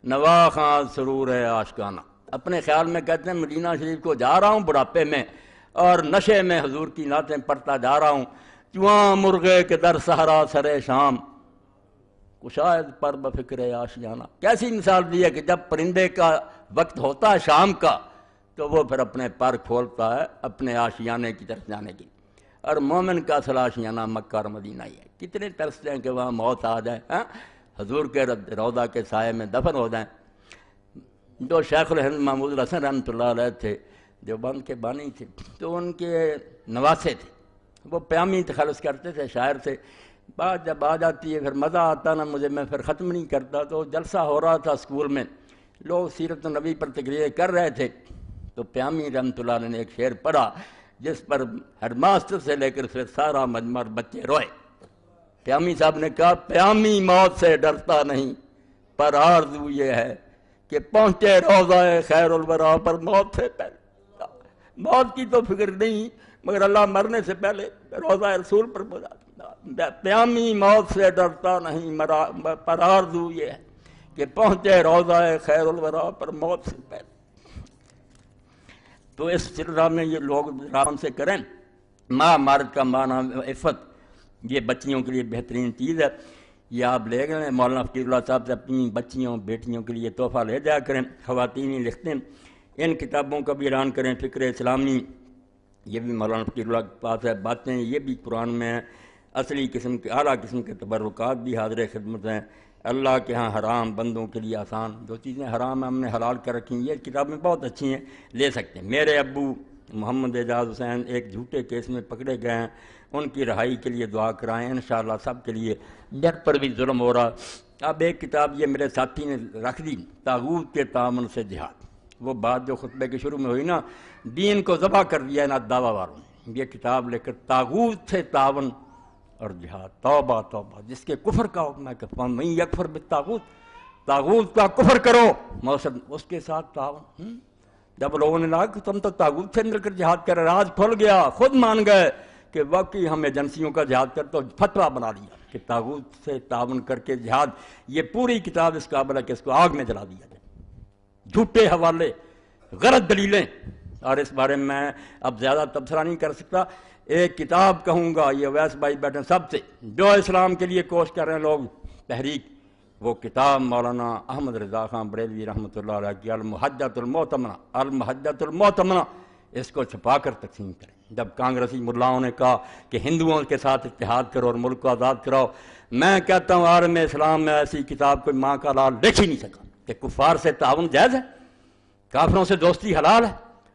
نواخاں سرور ہے آشکانہ۔ اپنے خیال میں کہتے ہیں مدینہ شریف کو جا رہا ہوں بڑھاپے میں، اور نشے میں حضور کی نعتیں پڑھتا جا رہا ہوں، چواں مرغے کے در صحرا سرے شام، کشاید پر بفکر آشیانہ۔ کیسی مثال دی ہے کہ جب پرندے کا وقت ہوتا ہے شام کا تو وہ پھر اپنے پر کھولتا ہے اپنے آشیانے کی طرف جانے کی، اور مومن کا اصل آشیانہ مکہ اور مدینہ ہی ہے۔ کتنے ترستے ہیں کہ وہاں موت آ جائے، حضور کے روضہ کے سائے میں دفن ہو جائیں۔ جو شیخ الہند محمود الحسن رحمۃ اللہ علیہ تھے، جو بند کے بانی تھے، تو ان کے نواسے تھے، وہ پیامی تخلص کرتے تھے شاعر سے، بات جب آ جاتی ہے پھر مزہ آتا نا مجھے، میں پھر ختم نہیں کرتا۔ تو جلسہ ہو رہا تھا اسکول میں، لوگ سیرت النبی پر تقریریں کر رہے تھے، تو پیامی رحمۃ اللہ علیہ نے ایک شعر پڑھا جس پر ہیڈ ماسٹر سے لے کر پھر سارا مجمع بچے روئے۔ پیامی صاحب نے کہا پیامی موت سے ڈرتا نہیں، پر آرزو یہ ہے کہ پہنچے روضہ خیر الورا پر موت سے پہلے۔ موت کی تو فکر نہیں، مگر اللہ مرنے سے پہلے روضہ رسول پر بولا قیامی موت سے ڈرتا نہیں پر آرزو یہ ہے کہ پہنچے روضہ خیر الورا پر موت سے پہلے۔ تو اس سلسلہ میں یہ لوگ آرام سے کریں۔ ماں مارد کا معنی عفت، یہ بچیوں کے لیے بہترین چیز ہے، یہ آپ لے گئے مولانا فقیر اللہ صاحب سے اپنی بچیوں بیٹیوں کے لیے تحفہ لے جایا کریں۔ خواتین ہی لکھتے ہیں، ان کتابوں کا بھی اعلان کریں، فکر اسلامی یہ بھی مولانا فقیر اللہ کے پاس ہے، باتیں یہ بھی قرآن میں ہیں، اصلی قسم کے اعلیٰ قسم کے تبرکات بھی حاضر خدمت ہیں۔ اللہ کے ہاں حرام بندوں کے لیے آسان، جو چیزیں حرام ہیں ہم نے حلال کر رکھی ہیں، یہ کتابیں بہت اچھی ہیں، لے سکتے ہیں۔ میرے ابو محمد اعجاز حسین ایک جھوٹے کیس میں پکڑے گئے ہیں، ان کی رہائی کے لیے دعا کرائیں، انشاءاللہ سب کے لیے۔ جن پر بھی ظلم ہو رہا، اب ایک کتاب یہ میرے ساتھی نے رکھ دی، طاغوت کے تعاون سے جہاد، وہ بات جو خطبے کے شروع میں ہوئی نا، دین کو ذبح کر دیا نا دعویٰ والوں نے، یہ کتاب لے کر طاغوت سے تعاون اور جہاد، توبہ توبہ، جس کے کفر کا حکم ہے کہ من یکفر بالطاغوت، طاغوت کا کفر کرو موصد اس کے ساتھ تعاون۔ جب لوگوں نے کہا کہ تم تو طاغوت سے مل کر جہاد کر، راز کھل گیا، خود مان گئے کہ واقعی ہم ایجنسیوں کا جہاد کر، تو فتویٰ بنا لیا کہ طاغوت سے تعاون کر کے جہاد، یہ پوری کتاب اس قابل ہے کہ اس کو آگ میں جلا دیا جائے۔ جھوٹے حوالے، غلط دلیلیں، اور اس بارے میں اب زیادہ تبصرہ نہیں کر سکتا۔ ایک کتاب کہوں گا، یہ ویس بھائی بیٹھے سب سے جو اسلام کے لیے کوشش کر رہے ہیں لوگ، تحریک، وہ کتاب مولانا احمد رضا خان بریلوی رحمۃ اللہ علیہ کی المحجۃ المعتمنہ، المحجۃ المعتمنہ، اس کو چھپا کر تقسیم کریں۔ جب کانگریسی ملاؤں نے کہا کہ ہندوؤں کے ساتھ اتحاد کرو اور ملک کو آزاد کراؤ، میں کہتا ہوں عالم اسلام میں ایسی کتاب کوئی ماں کا لال لکھ ہی نہیں سکا کہ کفار سے تعاون جائز ہے، کافروں سے دوستی حلال ہے۔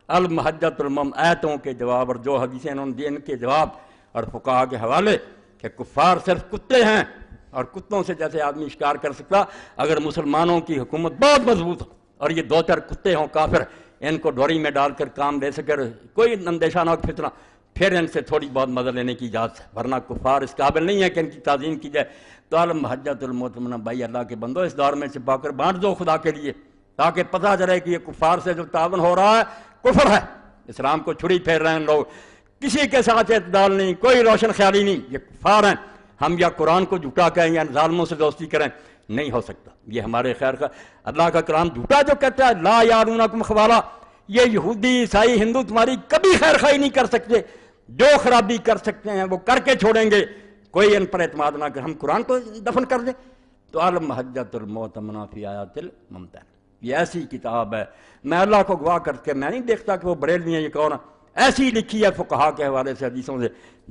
المحجۃ ایتوں کے جواب اور جو حدیثیں انہوں نے دی ان کے جواب اور فقہا کے حوالے کہ کفار صرف کتے ہیں، اور کتوں سے جیسے آدمی شکار کر سکتا، اگر مسلمانوں کی حکومت بہت مضبوط ہو اور یہ دو چار کتے ہوں کافر، ان کو ڈوری میں ڈال کر کام لے سکے، کوئی اندیشہ نہ ہو فتنہ، پھر ان سے تھوڑی بہت مدد لینے کی اجازت ہے، ورنہ کفار اس قابل نہیں ہے کہ ان کی تعظیم کی جائے۔ تو المحجۃ المعتمنہ، بھائی اللہ کے بندو، اس دور میں چھپا کر بانٹ دو خدا کے لیے، تاکہ پتہ چلے کہ یہ کفار سے جو تعاون ہو رہا ہے کفر ہے، اسلام کو چھری پھیر رہے ہیں لوگ، کسی کے ساتھ اعتدال نہیں، کوئی روشن خیالی نہیں، یہ کفار ہیں۔ ہم یا قرآن کو جھوٹا کہیں یا ظالموں سے دوستی کریں، نہیں ہو سکتا، یہ ہمارے خیر کا اللہ کا کلام جھوٹا جو کہتا ہے لا یارونکم خبالا، یہ یہودی عیسائی ہندو تمہاری کبھی خیر خواہی نہیں کر سکتے، جو خرابی کر سکتے ہیں وہ کر کے چھوڑیں گے، کوئی ان پر اعتماد نہ کر، ہم قرآن کو دفن کر دیں۔ تو المحجۃ المعتمنہ فی آیات الممتحنہ، یہ ایسی کتاب ہے، میں اللہ کو گواہ کر کے میں نہیں دیکھتا کہ وہ بریلوی ہیں، یہ کون ہے، ایسی لکھی ہے فقہا کے حوالے سے، حدیثوں سے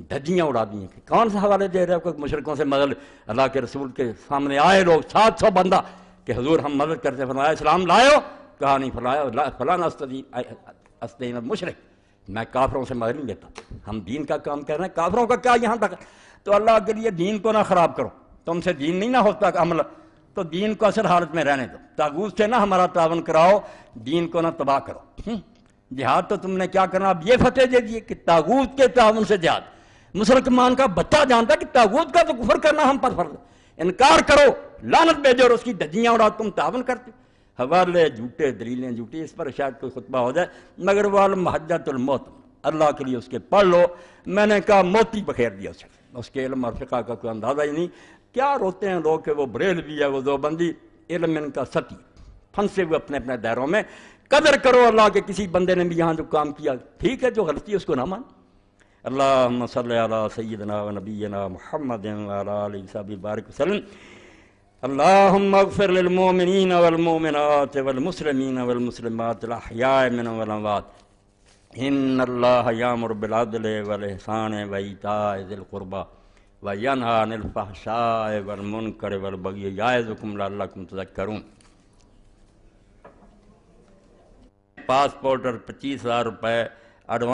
دھجیاں اڑا دی ہیں کہ کون سے حوالے دے رہے ہو، کوئی مشرکوں سے مدد، اللہ کے رسول کے سامنے آئے لوگ 700 بندہ کہ حضور ہم مدد کرتے، فرمایا اسلام لائے ہو، کہا نہیں، فلاں استعین مشرک، میں کافروں سے مدد نہیں لیتا، ہم دین کا کام کر رہے ہیں، کافروں کا کیا یہاں تک، تو اللہ کے لیے دین کو نہ خراب کرو، تم سے دین نہیں نہ ہوتا عمل، تو دین کو اصل حالت میں رہنے دو، طاغوت سے نہ ہمارا تعاون کراؤ، دین کو نہ تباہ کرو۔ جہاد تو تم نے کیا کرنا، اب یہ فتح دے دیے کہ طاغوت کے تعاون سے جہاد، مسلمان کا بچہ جانتا ہے کہ طاغوت کا تو کفر کرنا ہم پر فرض ہے، انکار کرو، لعنت بھیجو اور اس کی دھجیاں اڑاؤ، تم تعاون کرتے، حوالے جھوٹے، دلیلیں جھوٹی، اس پر شاید کوئی خطبہ ہو جائے، مگر وہ المحجۃ المعتمنہ اللہ کے لیے اس کے پڑھ لو۔ میں نے کہا موتی بخیر دیا اس کے علم اور فقہ کا کوئی اندازہ ہی نہیں، کیا روتے ہیں لوگ کہ وہ بریلوی ہے، وہ دیوبندی، علم ان کا ستی، پھنسے ہوئے اپنے اپنے دائروں میں، قدر کرو اللہ کے کسی بندے نے بھی یہاں جو کام کیا، ٹھیک ہے، جو غلطی ہے اس کو نہ مان۔ اللہم صلی علی سیدنا و نبینا محمد و علی آلہ وصحبہ بارک وسلم۔ اللہم اغفر للمؤمنین والمؤمنات والمسلمین والمسلمات الاحیاء منهم والاموات، ان اللہ یامر بالعدل والاحسان وایتاء ذی القربی وینہی عن الفحشاء والمنکر والبغی یعظکم لعلکم تذکرون۔ پاسپورٹ اور 25,000 روپے ایڈوانس